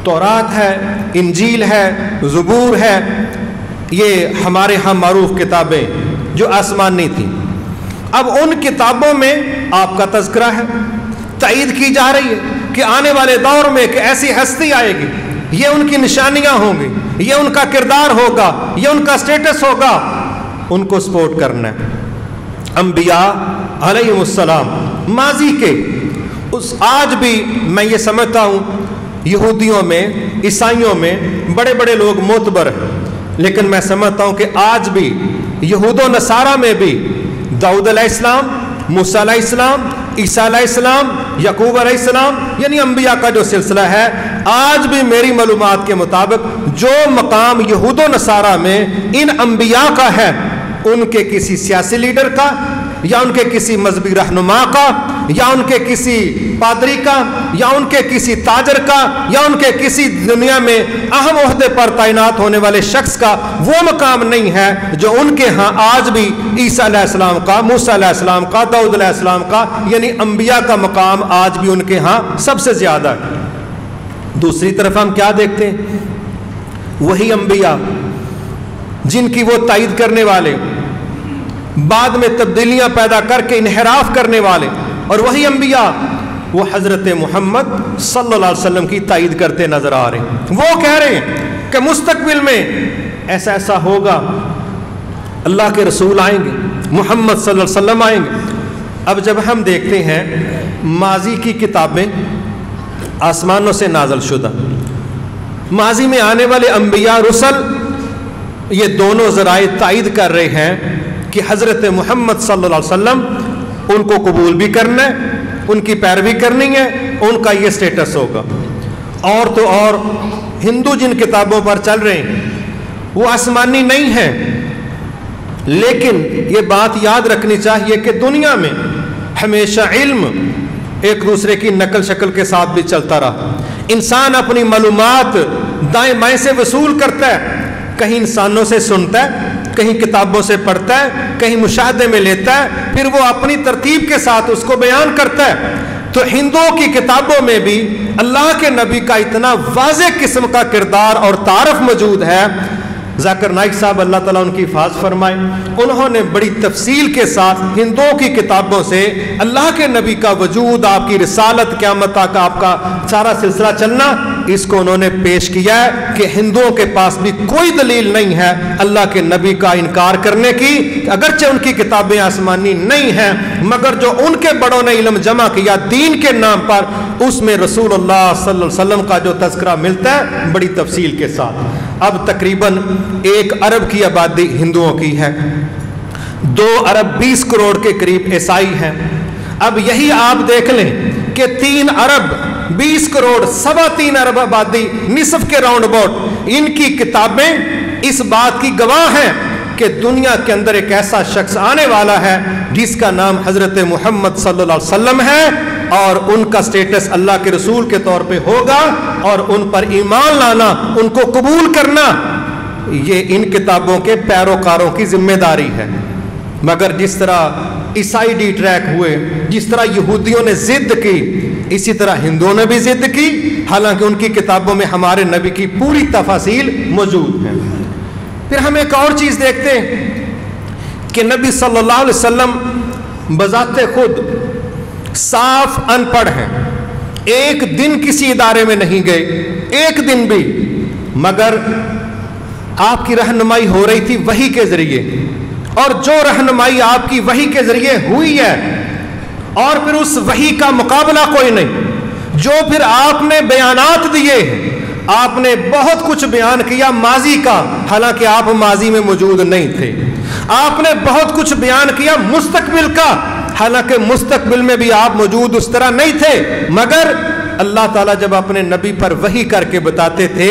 S1: تورات ہے، انجیل ہے، زبور ہے، یہ ہمارے ہاں معروف کتابیں جو آسمانی تھیں۔ اب ان کتابوں میں آپ کا تذکرہ ہے، تائید کی جا رہی ہے کہ آنے والے دور میں ایک ایسی ہستی آئے گی، یہ ان کی نشانیاں ہوں گی، یہ ان کا کردار ہوگا، یہ ان کا سٹیٹس ہوگا، ان کو سپورٹ کرنا ہے۔ انبیاء علیہم السلام ماضی کے آج بھی میں یہ سمجھتا ہوں یہودیوں میں، عیسائیوں میں بڑے بڑے لوگ معتبر ہیں، لیکن میں سمجھتا ہوں کہ آج بھی یہود و نصارہ میں بھی داؤد علیہ السلام، موسیٰ علیہ السلام، عیسیٰ علیہ السلام، یعقوب علیہ السلام، یعنی انبیاء کا جو سلسلہ ہے، آج بھی میری معلومات کے مطابق جو مقام یہود و نصارہ میں ان انبیاء کا ہے، ان کے کسی سیاسی لیڈر کا یا ان کے کسی مذہبی رہنما کا یا ان کے کسی پادری کا یا ان کے کسی تاجر کا یا ان کے کسی دنیا میں اہم عہدے پر تعینات ہونے والے شخص کا وہ مقام نہیں ہے جو ان کے ہاں آج بھی عیسیٰ علیہ السلام کا، موسیٰ علیہ السلام کا، داؤد علیہ السلام کا، یعنی انبیاء کا مقام آج بھی ان کے ہاں سب سے زیادہ ہے۔ دوسری طرف ہم کیا دیکھتے ہیں؟ وہی انبیاء جن کی وہ تائید کرنے والے، بعد میں تبدیلیاں پیدا کر کے انحراف کرنے والے، اور وہی انبیاء وہ حضرت محمد صلی اللہ علیہ وسلم کی تائید کرتے نظر آ رہے ہیں۔ وہ کہہ رہے ہیں کہ مستقبل میں ایسا ایسا ہوگا، اللہ کے رسول آئیں گے، محمد صلی اللہ علیہ وسلم آئیں گے۔ اب جب ہم دیکھتے ہیں ماضی کی کتابیں آسمانوں سے نازل شدہ، ماضی میں آنے والے انبیاء رسل، یہ دونوں ذرائع تائید کر رہے ہیں کہ حضرت محمد صلی اللہ علیہ وسلم ان کو قبول بھی کرنا ہے، ان کی پیروی کرنی ہے، ان کا یہ سٹیٹس ہوگا۔ اور تو اور ہندو جن کتابوں پر چل رہے ہیں وہ آسمانی نہیں ہیں، لیکن یہ بات یاد رکھنی چاہیے کہ دنیا میں ہمیشہ علم ایک دوسرے کی نقل شکل کے ساتھ بھی چلتا رہا۔ انسان اپنی معلومات دائیں بائیں سے وصول کرتا ہے، کہیں انسانوں سے سنتا ہے، کہیں کتابوں سے پڑھتا ہے، کہیں مشاہدے میں لیتا ہے، پھر وہ اپنی ترتیب کے ساتھ اس کو بیان کرتا ہے۔ تو ہندوؤں کی کتابوں میں بھی اللہ کے نبی کا اتنا واضح قسم کا کردار اور تعارف موجود ہے۔ ذاکر نائک صاحب اللہ تعالیٰ ان کی حفاظت فرمائے، انہوں نے بڑی تفصیل کے ساتھ ہندوؤں کی کتابوں سے اللہ کے نبی کا وجود، آپ کی رسالت، قیامت تک آپ کا سارا سلسلہ چلنا، اس کو انہوں نے پیش کیا ہے کہ ہندوؤں کے پاس بھی کوئی دلیل نہیں ہے اللہ کے نبی کا انکار کرنے کی، اگرچہ ان کی کتابیں آسمانی نہیں ہیں، مگر جو ان کے بڑوں نے علم جمع کیا دین کے نام پر، اس میں رسول اللہ صلی اللہ علیہ وسلم کا جو تذکرہ ملتا ہے بڑی تفصیل کے ساتھ۔ اب تقریباً 1 ارب کی آبادی ہندوؤں کی ہے، 2 ارب 20 کروڑ کے قریب عیسائی ہیں۔ اب یہی آپ دیکھ لیں کہ 3 ارب 20 کروڑ 3.25 ارب آبادی، نصف کے راؤنڈ اباؤٹ، ان کی کتابیں اس بات کی گواہ ہیں کہ دنیا کے اندر ایک ایسا شخص آنے والا ہے جس کا نام حضرت محمد صلی اللہ علیہ وسلم ہے، اور ان کا سٹیٹس اللہ کے رسول کے طور پہ ہوگا، اور ان پر ایمان لانا، ان کو قبول کرنا، یہ ان کتابوں کے پیروکاروں کی ذمہ داری ہے۔ مگر جس طرح عیسائی ڈی ٹریک ہوئے، جس طرح یہودیوں نے ضد کی، اسی طرح ہندوؤں نے بھی ضد کی، حالانکہ ان کی کتابوں میں ہمارے نبی کی پوری تفاصیل موجود ہیں۔ پھر ہم ایک اور چیز دیکھتے ہیں کہ نبی صلی اللہ علیہ وسلم بذات خود صاف ان پڑھ ہیں، ایک دن کسی ادارے میں نہیں گئے، ایک دن بھی، مگر آپ کی رہنمائی ہو رہی تھی وحی کے ذریعے، اور جو رہنمائی آپ کی وحی کے ذریعے ہوئی ہے، اور پھر اس وحی کا مقابلہ کوئی نہیں، جو پھر آپ نے بیانات دیے ہیں، آپ نے بہت کچھ بیان کیا ماضی کا، حالانکہ آپ ماضی میں موجود نہیں تھے، آپ نے بہت کچھ بیان کیا مستقبل کا، حالانکہ مستقبل میں بھی آپ موجود اس طرح نہیں تھے، مگر اللہ تعالیٰ جب اپنے نبی پر وحی کر کے بتاتے تھے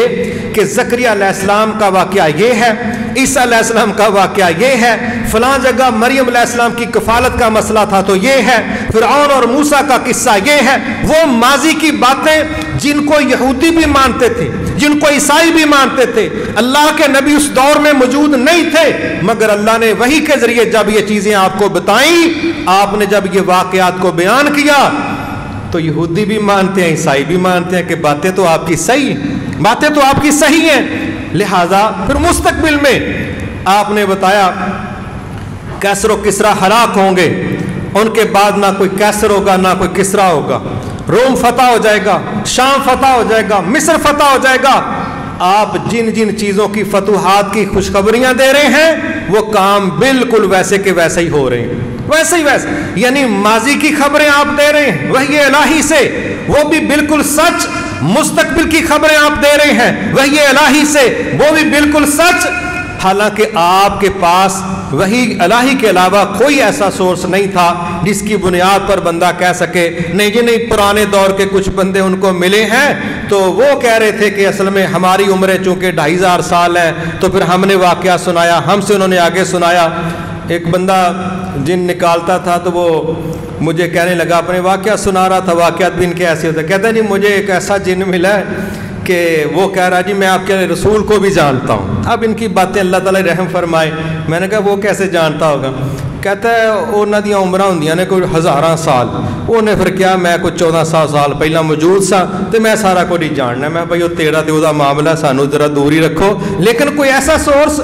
S1: کہ زکریا علیہ السلام کا واقعہ یہ ہے، عیسیٰ علیہ السلام کا واقعہ یہ ہے، فلاں جگہ مریم علیہ السلام کی کفالت کا مسئلہ تھا تو یہ ہے، فرعون اور موسیٰ کا قصہ یہ ہے، وہ ماضی کی باتیں جن کو یہودی بھی مانتے تھے، جن کو عیسائی بھی مانتے تھے، اللہ کے نبی اس دور میں موجود نہیں تھے، مگر اللہ نے وحی کے ذریعے جب یہ چیزیں آپ کو بتائیں، آپ نے جب یہ واقعات کو بیان کیا، تو یہودی بھی مانتے ہیں، عیسائی بھی مانتے ہیں کہ باتیں تو آپ کی صحیح ہیں، باتیں تو آپ کی صحیح ہیں، لہذا پھر مستقبل میں آپ نے بتایا کیسر و کسرا ہلاک ہوں گے، ان کے بعد نہ کوئی کیسر ہوگا نہ کوئی کسرا ہوگا، روم فتح ہو جائے گا، شام فتح ہو جائے گا، مصر فتح ہو جائے گا۔ آپ جن جن چیزوں کی فتوحات کی خوشخبریاں دے رہے ہیں وہ کام بالکل ویسے کے ویسے ہی ہو رہے ہیں، ویسے ہی ویسے، یعنی ماضی کی خبریں آپ دے رہے ہیں وحی الہی سے، وہ بھی بالکل سچ، مستقبل کی خبریں آپ دے رہے ہیں وحی الہی سے، وہ بھی بالکل سچ، حالانکہ آپ کے پاس وحی الہی کے علاوہ کوئی ایسا سورس نہیں تھا جس کی بنیاد پر بندہ کہہ سکے نہیں جی نہیں، پرانے دور کے کچھ بندے ان کو ملے ہیں تو وہ کہہ رہے تھے کہ اصل میں ہماری عمریں چونکہ 2500 سال ہیں تو پھر ہم نے واقعہ سنایا، ہم سے انہوں نے آگے سنایا۔ ایک بندہ جن نکالتا تھا تو وہ مجھے کہنے لگا، اپنے واقعہ سنا رہا تھا، واقعات بھی ان کے ایسے ہوتے، کہتا ہے جی مجھے ایک ایسا جن ملا ہے کہ وہ کہہ رہا جی میں آپ کے رسول کو بھی جانتا ہوں۔ اب ان کی باتیں اللہ تعالی رحم فرمائے، میں نے کہا وہ کیسے جانتا ہوگا؟ کہتا ہے انہاں دیاں عمرہ ہوندیاں نے کوئی 1000 سال، انہیں پھر کیا میں کوئی 1400 سال پہلا موجود سا تو میں سارا کو نہیں جاننا، میں بھائی وہ تیرا تے دا معاملہ سانو ذرا دور ہی رکھو۔ لیکن کوئی ایسا سورس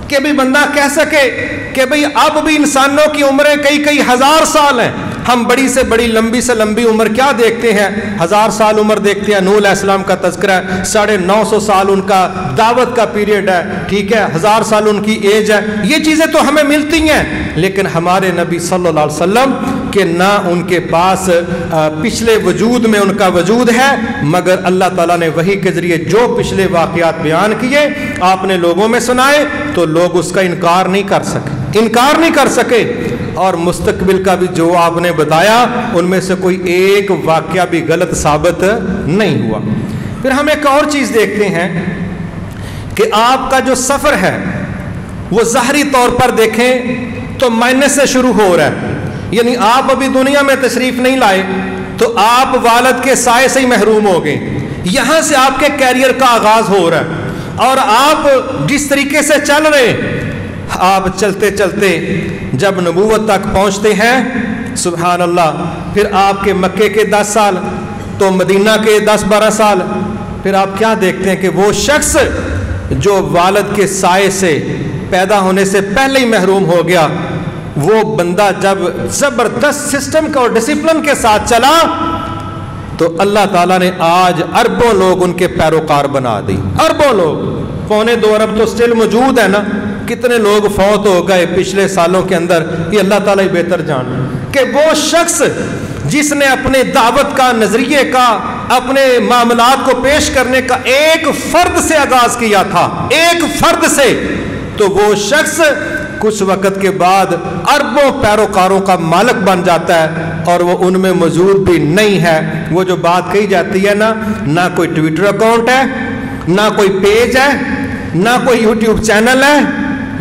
S1: کہ بھی بندہ کہہ سکے کہ بھئی اب بھی انسانوں کی عمریں کئی ہزار سال ہیں، ہم بڑی سے بڑی لمبی سے لمبی عمر کیا دیکھتے ہیں؟ 1000 سال عمر دیکھتے ہیں، نوح علیہ السلام کا تذکرہ ہے، 950 سال ان کا دعوت کا پیریڈ ہے، ٹھیک ہے، 1000 سال ان کی ایج ہے، یہ چیزیں تو ہمیں ملتی ہیں، لیکن ہمارے نبی صلی اللہ علیہ وسلم کہ نہ ان کے پاس پچھلے وجود میں ان کا وجود ہے، مگر اللہ تعالیٰ نے وحی کے ذریعے جو پچھلے واقعات بیان کیے آپ نے لوگوں میں سنائے تو لوگ اس کا انکار نہیں کر سکے، اور مستقبل کا بھی جو آپ نے بتایا ان میں سے کوئی ایک واقعہ بھی غلط ثابت نہیں ہوا۔ پھر ہم ایک اور چیز دیکھتے ہیں کہ آپ کا جو سفر ہے وہ ظاہری طور پر دیکھیں تو مائنس سے شروع ہو رہا ہے، یعنی آپ ابھی دنیا میں تشریف نہیں لائے تو آپ والد کے سائے سے ہی محروم ہو گئے، یہاں سے آپ کے کیریئر کا آغاز ہو رہا ہے، اور آپ جس طریقے سے چل رہے، آپ چلتے چلتے جب نبوت تک پہنچتے ہیں سبحان اللہ، پھر آپ کے مکے کے 10 سال تو مدینہ کے 10-12 سال، پھر آپ کیا دیکھتے ہیں کہ وہ شخص جو والد کے سائے سے پیدا ہونے سے پہلے ہی محروم ہو گیا، وہ بندہ جب زبردست سسٹم کا اور ڈسپلن کے ساتھ چلا تو اللہ تعالیٰ نے آج اربوں لوگ ان کے پیروکار بنا دی، اربوں لوگ، 2.25 ارب تو سٹل موجود ہے نا، کتنے لوگ فوت ہو گئے پچھلے سالوں کے اندر، یہ اللہ تعالیٰ ہی بہتر جان کہ وہ شخص جس نے اپنے دعوت کا، نظریے کا، اپنے معاملات کو پیش کرنے کا ایک فرد سے آغاز کیا تھا، ایک فرد سے، تو وہ شخص کچھ وقت کے بعد اربوں پیروکاروں کا مالک بن جاتا ہے، اور وہ ان میں موجود بھی نہیں ہے۔ وہ جو بات کہی جاتی ہے نا، نہ کوئی ٹویٹر اکاؤنٹ ہے، نہ کوئی پیج ہے، نہ کوئی یوٹیوب چینل ہے،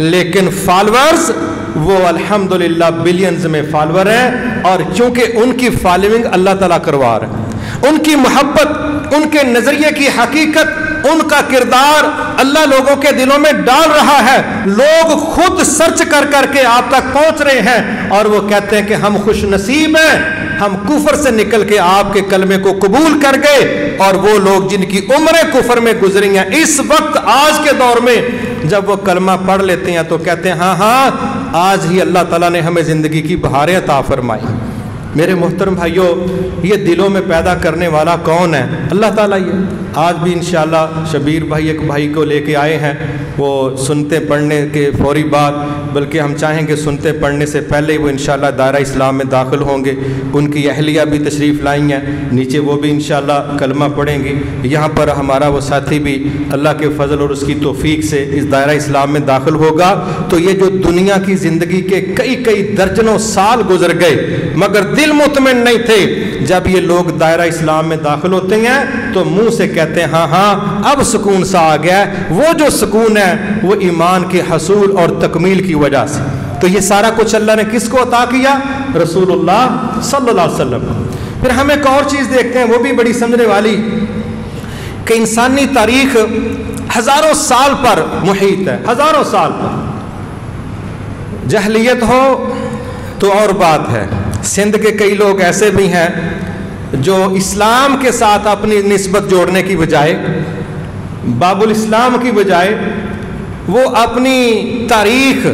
S1: لیکن فالورز وہ الحمدللہ بلینز میں فالور ہیں، اور چونکہ ان کی فالوئنگ اللہ تعالیٰ کروا رہا ہے، ان کی محبت، ان کے نظریے کی حقیقت، ان کا کردار اللہ لوگوں کے دلوں میں ڈال رہا ہے، لوگ خود سرچ کر کے آپ تک پہنچ رہے ہیں، اور وہ کہتے ہیں کہ ہم خوش نصیب ہیں، ہم کفر سے نکل کے آپ کے کلمے کو قبول کر گئے، اور وہ لوگ جن کی عمریں کفر میں گزری ہیں اس وقت آج کے دور میں جب وہ کلمہ پڑھ لیتے ہیں تو کہتے ہیں ہاں آج ہی اللہ تعالیٰ نے ہمیں زندگی کی بہاریں عطا فرمائی۔ میرے محترم بھائیوں، یہ دلوں میں پیدا کرنے والا کون ہے؟ اللہ تعالیٰ ہی ہے۔ آج بھی انشاءاللہ شبیر بھائی ایک بھائی کو لے کے آئے ہیں، وہ سنتے پڑھنے کے فوری بعد، بلکہ ہم چاہیں گے سنتے پڑھنے سے پہلے ہی وہ انشاءاللہ دائرہ اسلام میں داخل ہوں گے، ان کی اہلیہ بھی تشریف لائی ہیں، نیچے وہ بھی انشاءاللہ کلمہ پڑھیں گی، یہاں پر ہمارا وہ ساتھی بھی اللہ کے فضل اور اس کی توفیق سے اس دائرہ اسلام میں داخل ہوگا۔ تو یہ جو دنیا کی زندگی کے کئی درجنوں سال گزر گئے مگر دل مطمئن نہیں تھے، جب یہ لوگ دائرہ اسلام میں داخل ہوتے ہیں تو منہ سے کہتے ہیں ہاں اب سکون سا آ گیا ہے۔ وہ جو سکون ہے وہ ایمان کے حصول اور تکمیل کی وجہ سے۔ تو یہ سارا کچھ اللہ نے کس کو عطا کیا؟ رسول اللہ صلی اللہ علیہ وسلم۔ پھر ہم ایک اور چیز دیکھتے ہیں، وہ بھی بڑی سمجھنے والی، کہ انسانی تاریخ ہزاروں سال پر محیط ہے، ہزاروں سال پر۔ جہلیت ہو تو اور بات ہے، سندھ کے کئی لوگ ایسے بھی ہیں جو اسلام کے ساتھ اپنی نسبت جوڑنے کی بجائے، باب الاسلام کی بجائے، وہ اپنی تاریخ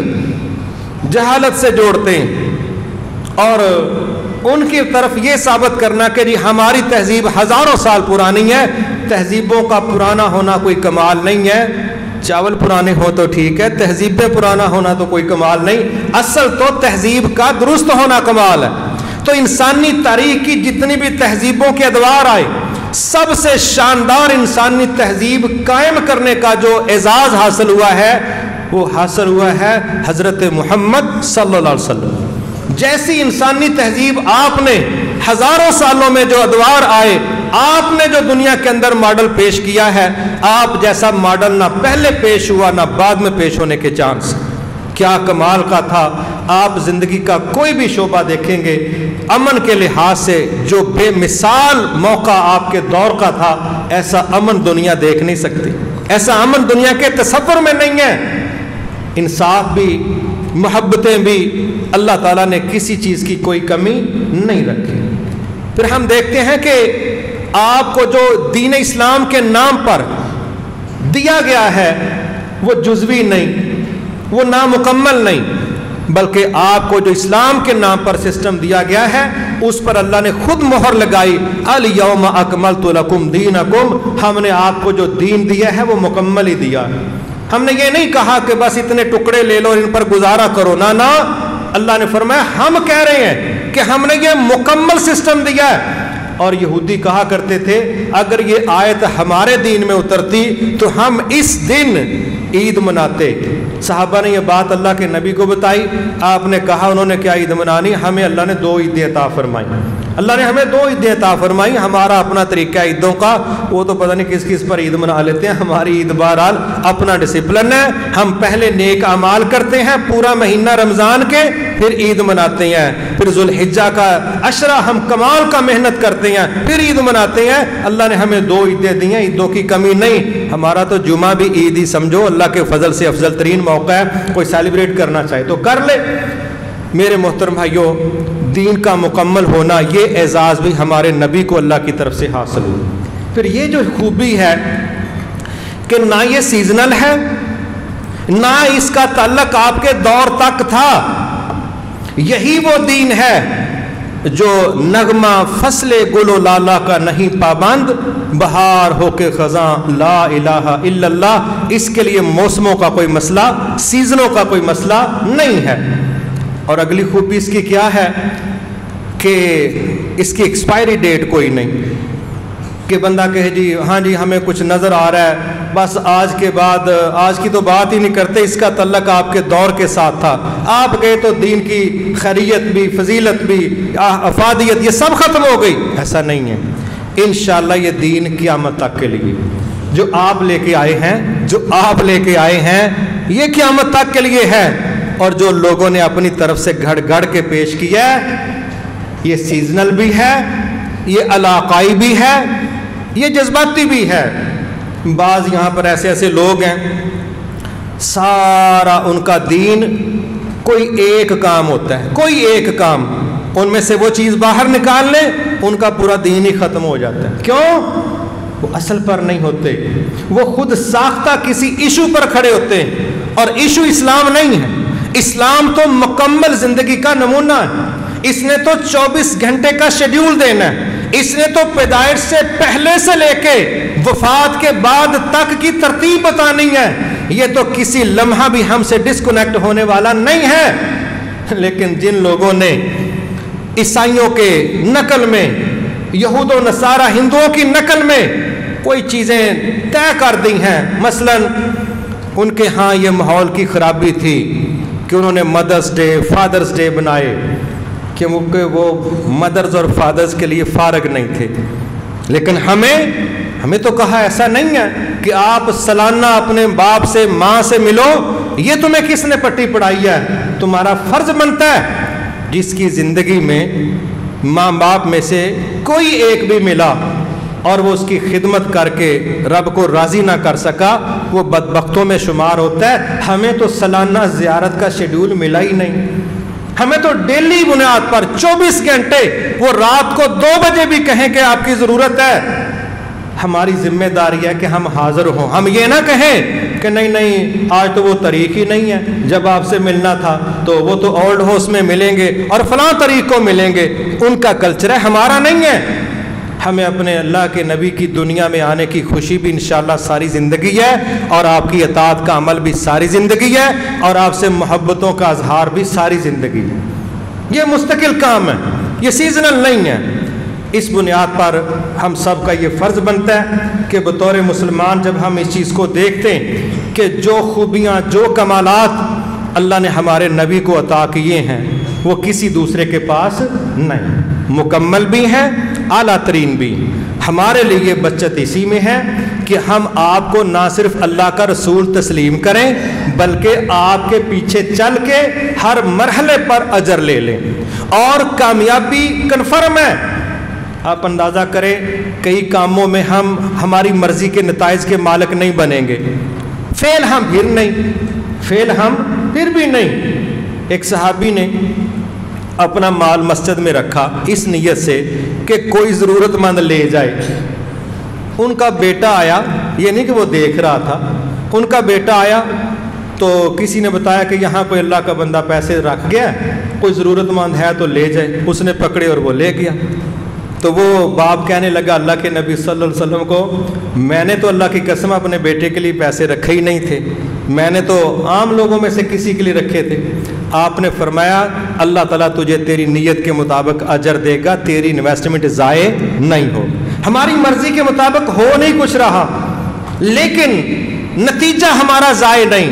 S1: جہالت سے جوڑتے ہیں، اور ان کی طرف یہ ثابت کرنا کہ جی ہماری تہذیب ہزاروں سال پرانی ہے۔ تہذیبوں کا پرانا ہونا کوئی کمال نہیں ہے، چاول پرانے ہو تو ٹھیک ہے، تہذیب پہ پرانا ہونا تو کوئی کمال نہیں، اصل تو تہذیب کا درست ہونا کمال ہے۔ تو انسانی تاریخ کی جتنی بھی تہذیبوں کے ادوار آئے، سب سے شاندار انسانی تہذیب قائم کرنے کا جو اعزاز حاصل ہوا ہے وہ حاصل ہوا ہے حضرت محمد صلی اللہ علیہ وسلم۔ جیسی انسانی تہذیب آپ نے ہزاروں سالوں میں جو ادوار آئے، آپ نے جو دنیا کے اندر ماڈل پیش کیا ہے، آپ جیسا ماڈل نہ پہلے پیش ہوا نہ بعد میں پیش ہونے کے چانس۔ کیا کمال کا تھا۔ آپ زندگی کا کوئی بھی شعبہ دیکھیں گے، امن کے لحاظ سے جو بے مثال موقع آپ کے دور کا تھا، ایسا امن دنیا دیکھ نہیں سکتی، ایسا امن دنیا کے تصور میں نہیں ہے۔ انصاف بھی، محبتیں بھی، اللہ تعالیٰ نے کسی چیز کی کوئی کمی نہیں رکھی۔ پھر ہم دیکھتے ہیں کہ آپ کو جو دین اسلام کے نام پر دیا گیا ہے وہ جزوی نہیں، وہ نامکمل نہیں، بلکہ آپ کو جو اسلام کے نام پر سسٹم دیا گیا ہے اس پر اللہ نے خود مہر لگائی، الیوم اکملت لکم دینکم، ہم نے آپ کو جو دین دیا ہے وہ مکمل ہی دیا۔ ہم نے یہ نہیں کہا کہ بس اتنے ٹکڑے لے لو ان پر گزارا کرو، نہ اللہ نے فرمایا ہم کہہ رہے ہیں کہ ہم نے یہ مکمل سسٹم دیا ہے۔ اور یہودی کہا کرتے تھے اگر یہ آیت ہمارے دین میں اترتی تو ہم اس دن عید مناتے۔ صحابہ نے یہ بات اللہ کے نبی کو بتائی، آپ نے کہا انہوں نے کیا عید منانی، ہمیں اللہ نے 2 عیدیں عطا فرمائی، اللہ نے ہمیں 2 عیدیں عطا فرمائی، ہمارا اپنا طریقہ ہے عیدوں کا، وہ تو پتہ نہیں کس کس پر عید منا لیتے ہیں، ہماری عید بہرحال اپنا ڈسپلن ہے، ہم پہلے نیک اعمال کرتے ہیں پورا مہینہ رمضان کے، پھر عید مناتے ہیں، پھر ذوالحجہ کا عشرہ ہم کمال کا محنت کرتے ہیں، پھر عید مناتے ہیں۔ اللہ نے ہمیں 2 عیدیں دی ہیں، عیدوں کی کمی نہیں، ہمارا تو جمعہ بھی عید ہی سمجھو، اللہ کے فضل سے افضل ترین موقع ہے، کوئی سیلیبریٹ کرنا چاہے تو کر لے۔ میرے محترم بھائیوں، دین کا مکمل ہونا یہ اعزاز بھی ہمارے نبی کو اللہ کی طرف سے حاصل ہوا۔ پھر یہ جو خوبی ہے کہ نہ یہ سیزنل ہے، نہ اس کا تعلق آپ کے دور تک تھا، یہی وہ دین ہے جو نغمہ فصل گل و لالا کا نہیں پابند، بہار ہو کے خزاں لا الہ الا اللہ، اس کے لیے موسموں کا کوئی مسئلہ، سیزنوں کا کوئی مسئلہ نہیں ہے۔ اور اگلی خوبی اس کی کیا ہے کہ اس کی ایکسپائری ڈیٹ کوئی نہیں، کہ بندہ کہے جی ہاں جی ہمیں کچھ نظر آ رہا ہے، بس آج کے بعد آج کی تو بات ہی نہیں کرتے، اس کا تعلق آپ کے دور کے ساتھ تھا، آپ گئے تو دین کی خیریت بھی، فضیلت بھی، افادیت یہ سب ختم ہو گئی، ایسا نہیں ہے۔ انشاءاللہ یہ دین قیامت تک کے لیے جو آپ لے کے آئے ہیں، جو آپ لے کے آئے ہیں یہ قیامت تک کے لیے ہے، اور جو لوگوں نے اپنی طرف سے گھڑ گھڑ کے پیش کیا ہے یہ سیزنل بھی ہے، یہ علاقائی بھی ہے، یہ جذباتی بھی ہے۔ بعض یہاں پر ایسے ایسے لوگ ہیں سارا ان کا دین کوئی ایک کام ہوتا ہے، کوئی ایک کام، ان میں سے وہ چیز باہر نکال لیں ان کا پورا دین ہی ختم ہو جاتا ہے۔ کیوں؟ وہ اصل پر نہیں ہوتے، وہ خود ساختہ کسی ایشو پر کھڑے ہوتے ہیں، اور ایشو اسلام نہیں ہے۔ اسلام تو مکمل زندگی کا نمونہ ہے، اس نے تو 24 گھنٹے کا شیڈیول دینا ہے، اس نے تو پیدائش سے پہلے سے لے کے وفات کے بعد تک کی ترتیب بتانی ہے، یہ تو کسی لمحہ بھی ہم سے ڈسکنیکٹ ہونے والا نہیں ہے۔ لیکن جن لوگوں نے عیسائیوں کے نقل میں، یہود و نصارہ ہندوؤں کی نقل میں کوئی چیزیں طے کر دی ہیں، مثلا ان کے ہاں یہ ماحول کی خرابی تھی کہ انہوں نے مدرس ڈے، فادرز ڈے بنائے، کہ وہ مدرز اور فادرز کے لیے فارغ نہیں تھے، لیکن ہمیں تو کہا ایسا نہیں ہے کہ آپ سالانہ اپنے باپ سے ماں سے ملو، یہ تمہیں کس نے پٹی پڑھائی ہے، تمہارا فرض بنتا ہے۔ جس کی زندگی میں ماں باپ میں سے کوئی ایک بھی ملا اور وہ اس کی خدمت کر کے رب کو راضی نہ کر سکا، وہ بدبختوں میں شمار ہوتا ہے۔ ہمیں تو سالانہ زیارت کا شیڈول ملا ہی نہیں، ہمیں تو ڈیلی بنیاد پر 24 گھنٹے، وہ رات کو 2 بجے بھی کہیں کہ آپ کی ضرورت ہے، ہماری ذمہ داری ہے کہ ہم حاضر ہوں۔ ہم یہ نہ کہیں کہ نہیں آج تو وہ طریق ہی نہیں ہے، جب آپ سے ملنا تھا تو وہ تو اولڈ ہاؤس میں ملیں گے اور فلاں طریق کو ملیں گے، ان کا کلچر ہے، ہمارا نہیں ہے۔ ہمیں اپنے اللہ کے نبی کی دنیا میں آنے کی خوشی بھی انشاءاللہ ساری زندگی ہے، اور آپ کی اطاعت کا عمل بھی ساری زندگی ہے، اور آپ سے محبتوں کا اظہار بھی ساری زندگی ہے۔ یہ مستقل کام ہے، یہ سیزنل نہیں ہے۔ اس بنیاد پر ہم سب کا یہ فرض بنتا ہے کہ بطور مسلمان جب ہم اس چیز کو دیکھتے ہیں کہ جو خوبیاں، جو کمالات اللہ نے ہمارے نبی کو عطا کیے ہیں وہ کسی دوسرے کے پاس نہیں، مکمل بھی ہیں، اعلیٰ ترین بھی۔ ہمارے لیے یہ بچت اسی میں ہے کہ ہم آپ کو نہ صرف اللہ کا رسول تسلیم کریں بلکہ آپ کے پیچھے چل کے ہر مرحلے پر اجر لے لیں، اور کامیابی کنفرم ہے۔ آپ اندازہ کریں کئی کاموں میں ہم ہماری مرضی کے نتائج کے مالک نہیں بنیں گے، فیل ہم پھر بھی نہیں۔ ایک صحابی نے اپنا مال مسجد میں رکھا اس نیت سے کہ کوئی ضرورت مند لے جائے۔ ان کا بیٹا آیا، یہ نہیں کہ وہ دیکھ رہا تھا، ان کا بیٹا آیا تو کسی نے بتایا کہ یہاں کوئی اللہ کا بندہ پیسے رکھ گیا، کوئی ضرورت مند ہے تو لے جائے۔ اس نے پکڑے اور وہ لے گیا۔ تو وہ باپ کہنے لگا اللہ کے نبی صلی اللہ علیہ وسلم کو، میں نے تو اللہ کی قسم اپنے بیٹے کے لیے پیسے رکھے ہی نہیں تھے، میں نے تو عام لوگوں میں سے کسی کے لیے رکھے تھے۔ آپ نے فرمایا اللہ تعالیٰ تجھے تیری نیت کے مطابق اجر دے گا، تیری انویسٹمنٹ ضائع نہیں ہو۔ ہماری مرضی کے مطابق ہو نہیں کچھ رہا لیکن نتیجہ ہمارا ضائع نہیں۔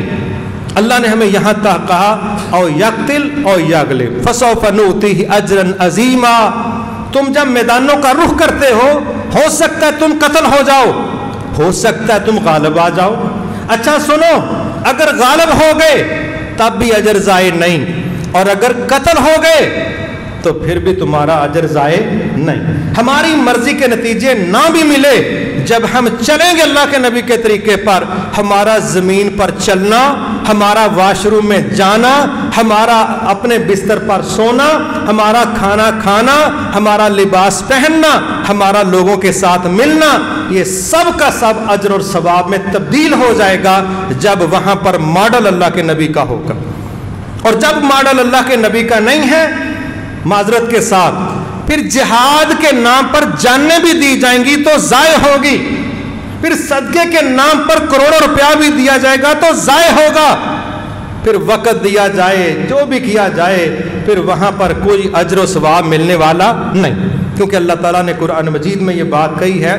S1: اللہ نے ہمیں یہاں تک کہا او یقتل او یغلب فسوف نؤتیہ اجرا عظیما۔ تم جب میدانوں کا رخ کرتے ہو سکتا ہے تم قتل ہو جاؤ، ہو سکتا ہے تم غالب آ جاؤ۔ اچھا سنو، اگر غالب ہو گئے تب بھی اجر ضائع نہیں، اور اگر قتل ہو گئے تو پھر بھی تمہارا اجر ضائع نہیں۔ ہماری مرضی کے نتیجے نہ بھی ملے، جب ہم چلیں گے اللہ کے نبی کے طریقے پر، ہمارا زمین پر چلنا، ہمارا واش روم میں جانا، ہمارا اپنے بستر پر سونا، ہمارا کھانا کھانا، ہمارا لباس پہننا، ہمارا لوگوں کے ساتھ ملنا، یہ سب کا سب اجر اور ثواب میں تبدیل ہو جائے گا جب وہاں پر ماڈل اللہ کے نبی کا ہوگا۔ اور جب ماڈل اللہ کے نبی کا نہیں ہے، معذرت کے ساتھ، پھر جہاد کے نام پر جانیں بھی دی جائیں گی تو ضائع ہوگی، پھر صدقے کے نام پر کروڑوں روپیہ بھی دیا جائے گا تو ضائع ہوگا، پھر وقت دیا جائے، جو بھی کیا جائے، پھر وہاں پر کوئی اجر و ثواب ملنے والا نہیں۔ کیونکہ اللہ تعالیٰ نے قرآن مجید میں یہ بات کہی ہے،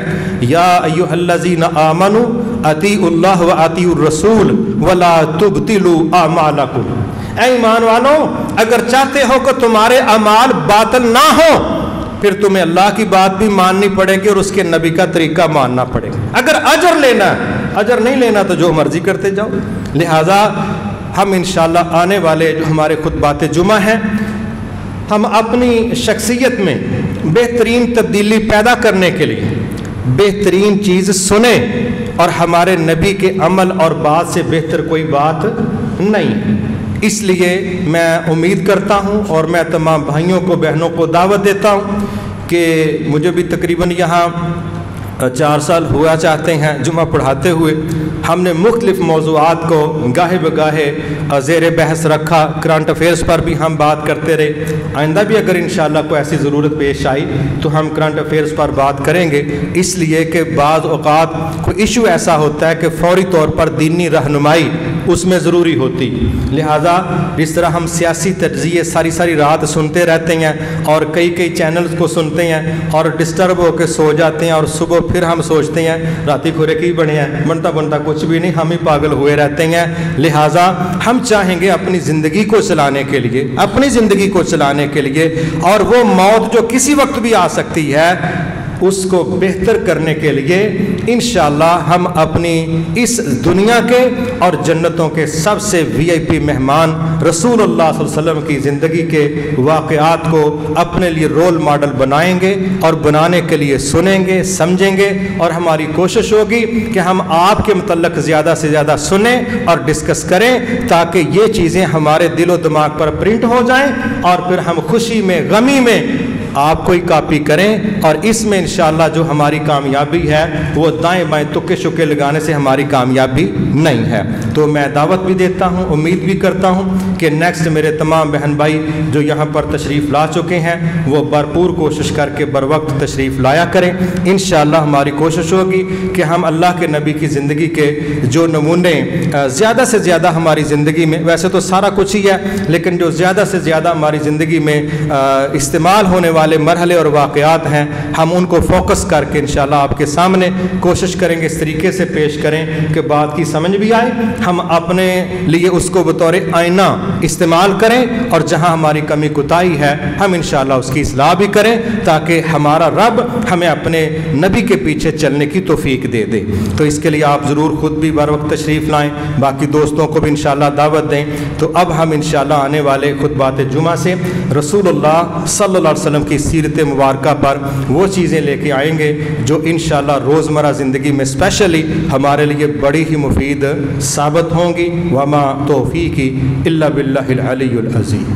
S1: یا ایھا الذین آمنوا اطیعوا اللہ واطیعوا الرسول ولا تبطلوا اعمالکم۔ اے ایمان والو، اگر چاہتے ہو کہ تمہارے اعمال باطل نہ ہو پھر تمہیں اللہ کی بات بھی ماننی پڑے گی اور اس کے نبی کا طریقہ ماننا پڑے گا۔ اگر اجر لینا ہے، اجر نہیں لینا تو جو مرضی کرتے جاؤ۔ لہٰذا ہم انشاءاللہ آنے والے جو ہمارے خطبات جمعہ ہیں، ہم اپنی شخصیت میں بہترین تبدیلی پیدا کرنے کے لیے بہترین چیز سنیں، اور ہمارے نبی کے عمل اور بات سے بہتر کوئی بات نہیں۔ اس لیے میں امید کرتا ہوں اور میں تمام بھائیوں کو بہنوں کو دعوت دیتا ہوں کہ مجھے بھی تقریباً یہاں 4 سال ہوا چاہتے ہیں جمعہ پڑھاتے ہوئے۔ ہم نے مختلف موضوعات کو گاہے بگاہے زیر بحث رکھا، کرنٹ افیئرز پر بھی ہم بات کرتے رہے۔ آئندہ بھی اگر انشاءاللہ کوئی ایسی ضرورت پیش آئی تو ہم کرنٹ افیئرز پر بات کریں گے، اس لیے کہ بعض اوقات کوئی ایشو ایسا ہوتا ہے کہ فوری طور پر دینی رہنمائی اس میں ضروری ہوتی۔ لہٰذا جس طرح ہم سیاسی تجزیے ساری رات سنتے رہتے ہیں اور کئی چینلز کو سنتے ہیں اور ڈسٹرب ہو کے سو جاتے ہیں، اور صبح پھر ہم سوچتے ہیں راتی کھورے کی بنے ہیں، بنتا کچھ بھی نہیں، ہم ہی پاگل ہوئے رہتے ہیں۔ لہٰذا ہم چاہیں گے اپنی زندگی کو چلانے کے لیے اور وہ موت جو کسی وقت بھی آ سکتی ہے اس کو بہتر کرنے کے لیے انشاءاللہ ہم اپنی اس دنیا کے اور جنتوں کے سب سے VIP مہمان رسول اللہ صلی اللہ علیہ وسلم کی زندگی کے واقعات کو اپنے لیے رول ماڈل بنائیں گے، اور بنانے کے لیے سنیں گے، سمجھیں گے، اور ہماری کوشش ہوگی کہ ہم آپ کے متعلق زیادہ سے زیادہ سنیں اور ڈسکس کریں تاکہ یہ چیزیں ہمارے دل و دماغ پر پرنٹ ہو جائیں، اور پھر ہم خوشی میں غمی میں آپ کوئی کاپی کریں، اور اس میں انشاءاللہ جو ہماری کامیابی ہے وہ دائیں بائیں تکے شکے لگانے سے ہماری کامیابی نہیں ہے۔ تو میں دعوت بھی دیتا ہوں، امید بھی کرتا ہوں کہ نیکسٹ میرے تمام بہن بھائی جو یہاں پر تشریف لا چکے ہیں وہ بھرپور کوشش کر کے بر وقت تشریف لایا کریں۔ انشاءاللہ ہماری کوشش ہوگی کہ ہم اللہ کے نبی کی زندگی کے جو نمونے زیادہ سے زیادہ ہماری زندگی میں، ویسے تو سارا کچھ ہی ہے، لیکن جو زیادہ سے زیادہ ہماری زندگی میں استعمال ہونے والے مرحلے اور واقعات ہیں، ہم ان کو فوکس کر کے انشاءاللہ آپ کے سامنے کوشش کریں گے اس طریقے سے پیش کریں کہ بات کی سمجھ بھی آئے، ہم اپنے لیے اس کو بطور آئینہ استعمال کریں، اور جہاں ہماری کمی کوتاہی ہے ہم انشاءاللہ اس کی اصلاح بھی کریں، تاکہ ہمارا رب ہمیں اپنے نبی کے پیچھے چلنے کی توفیق دے دے۔ تو اس کے لیے آپ ضرور خود بھی بر وقت تشریف لائیں، باقی دوستوں کو بھی انشاءاللہ دعوت دیں۔ تو اب ہم انشاءاللہ آنے والے خطبات جمعہ سے رسول اللہ صلی اللہ علیہ وسلم کی سیرت مبارکہ پر وہ چیزیں لے کے آئیں گے جو انشاءاللہ روزمرہ زندگی میں اسپیشلی ہمارے لیے بڑی ہی مفید ثابت ہوں گی۔ وما توفیقی الا باللہ العلی العظیم۔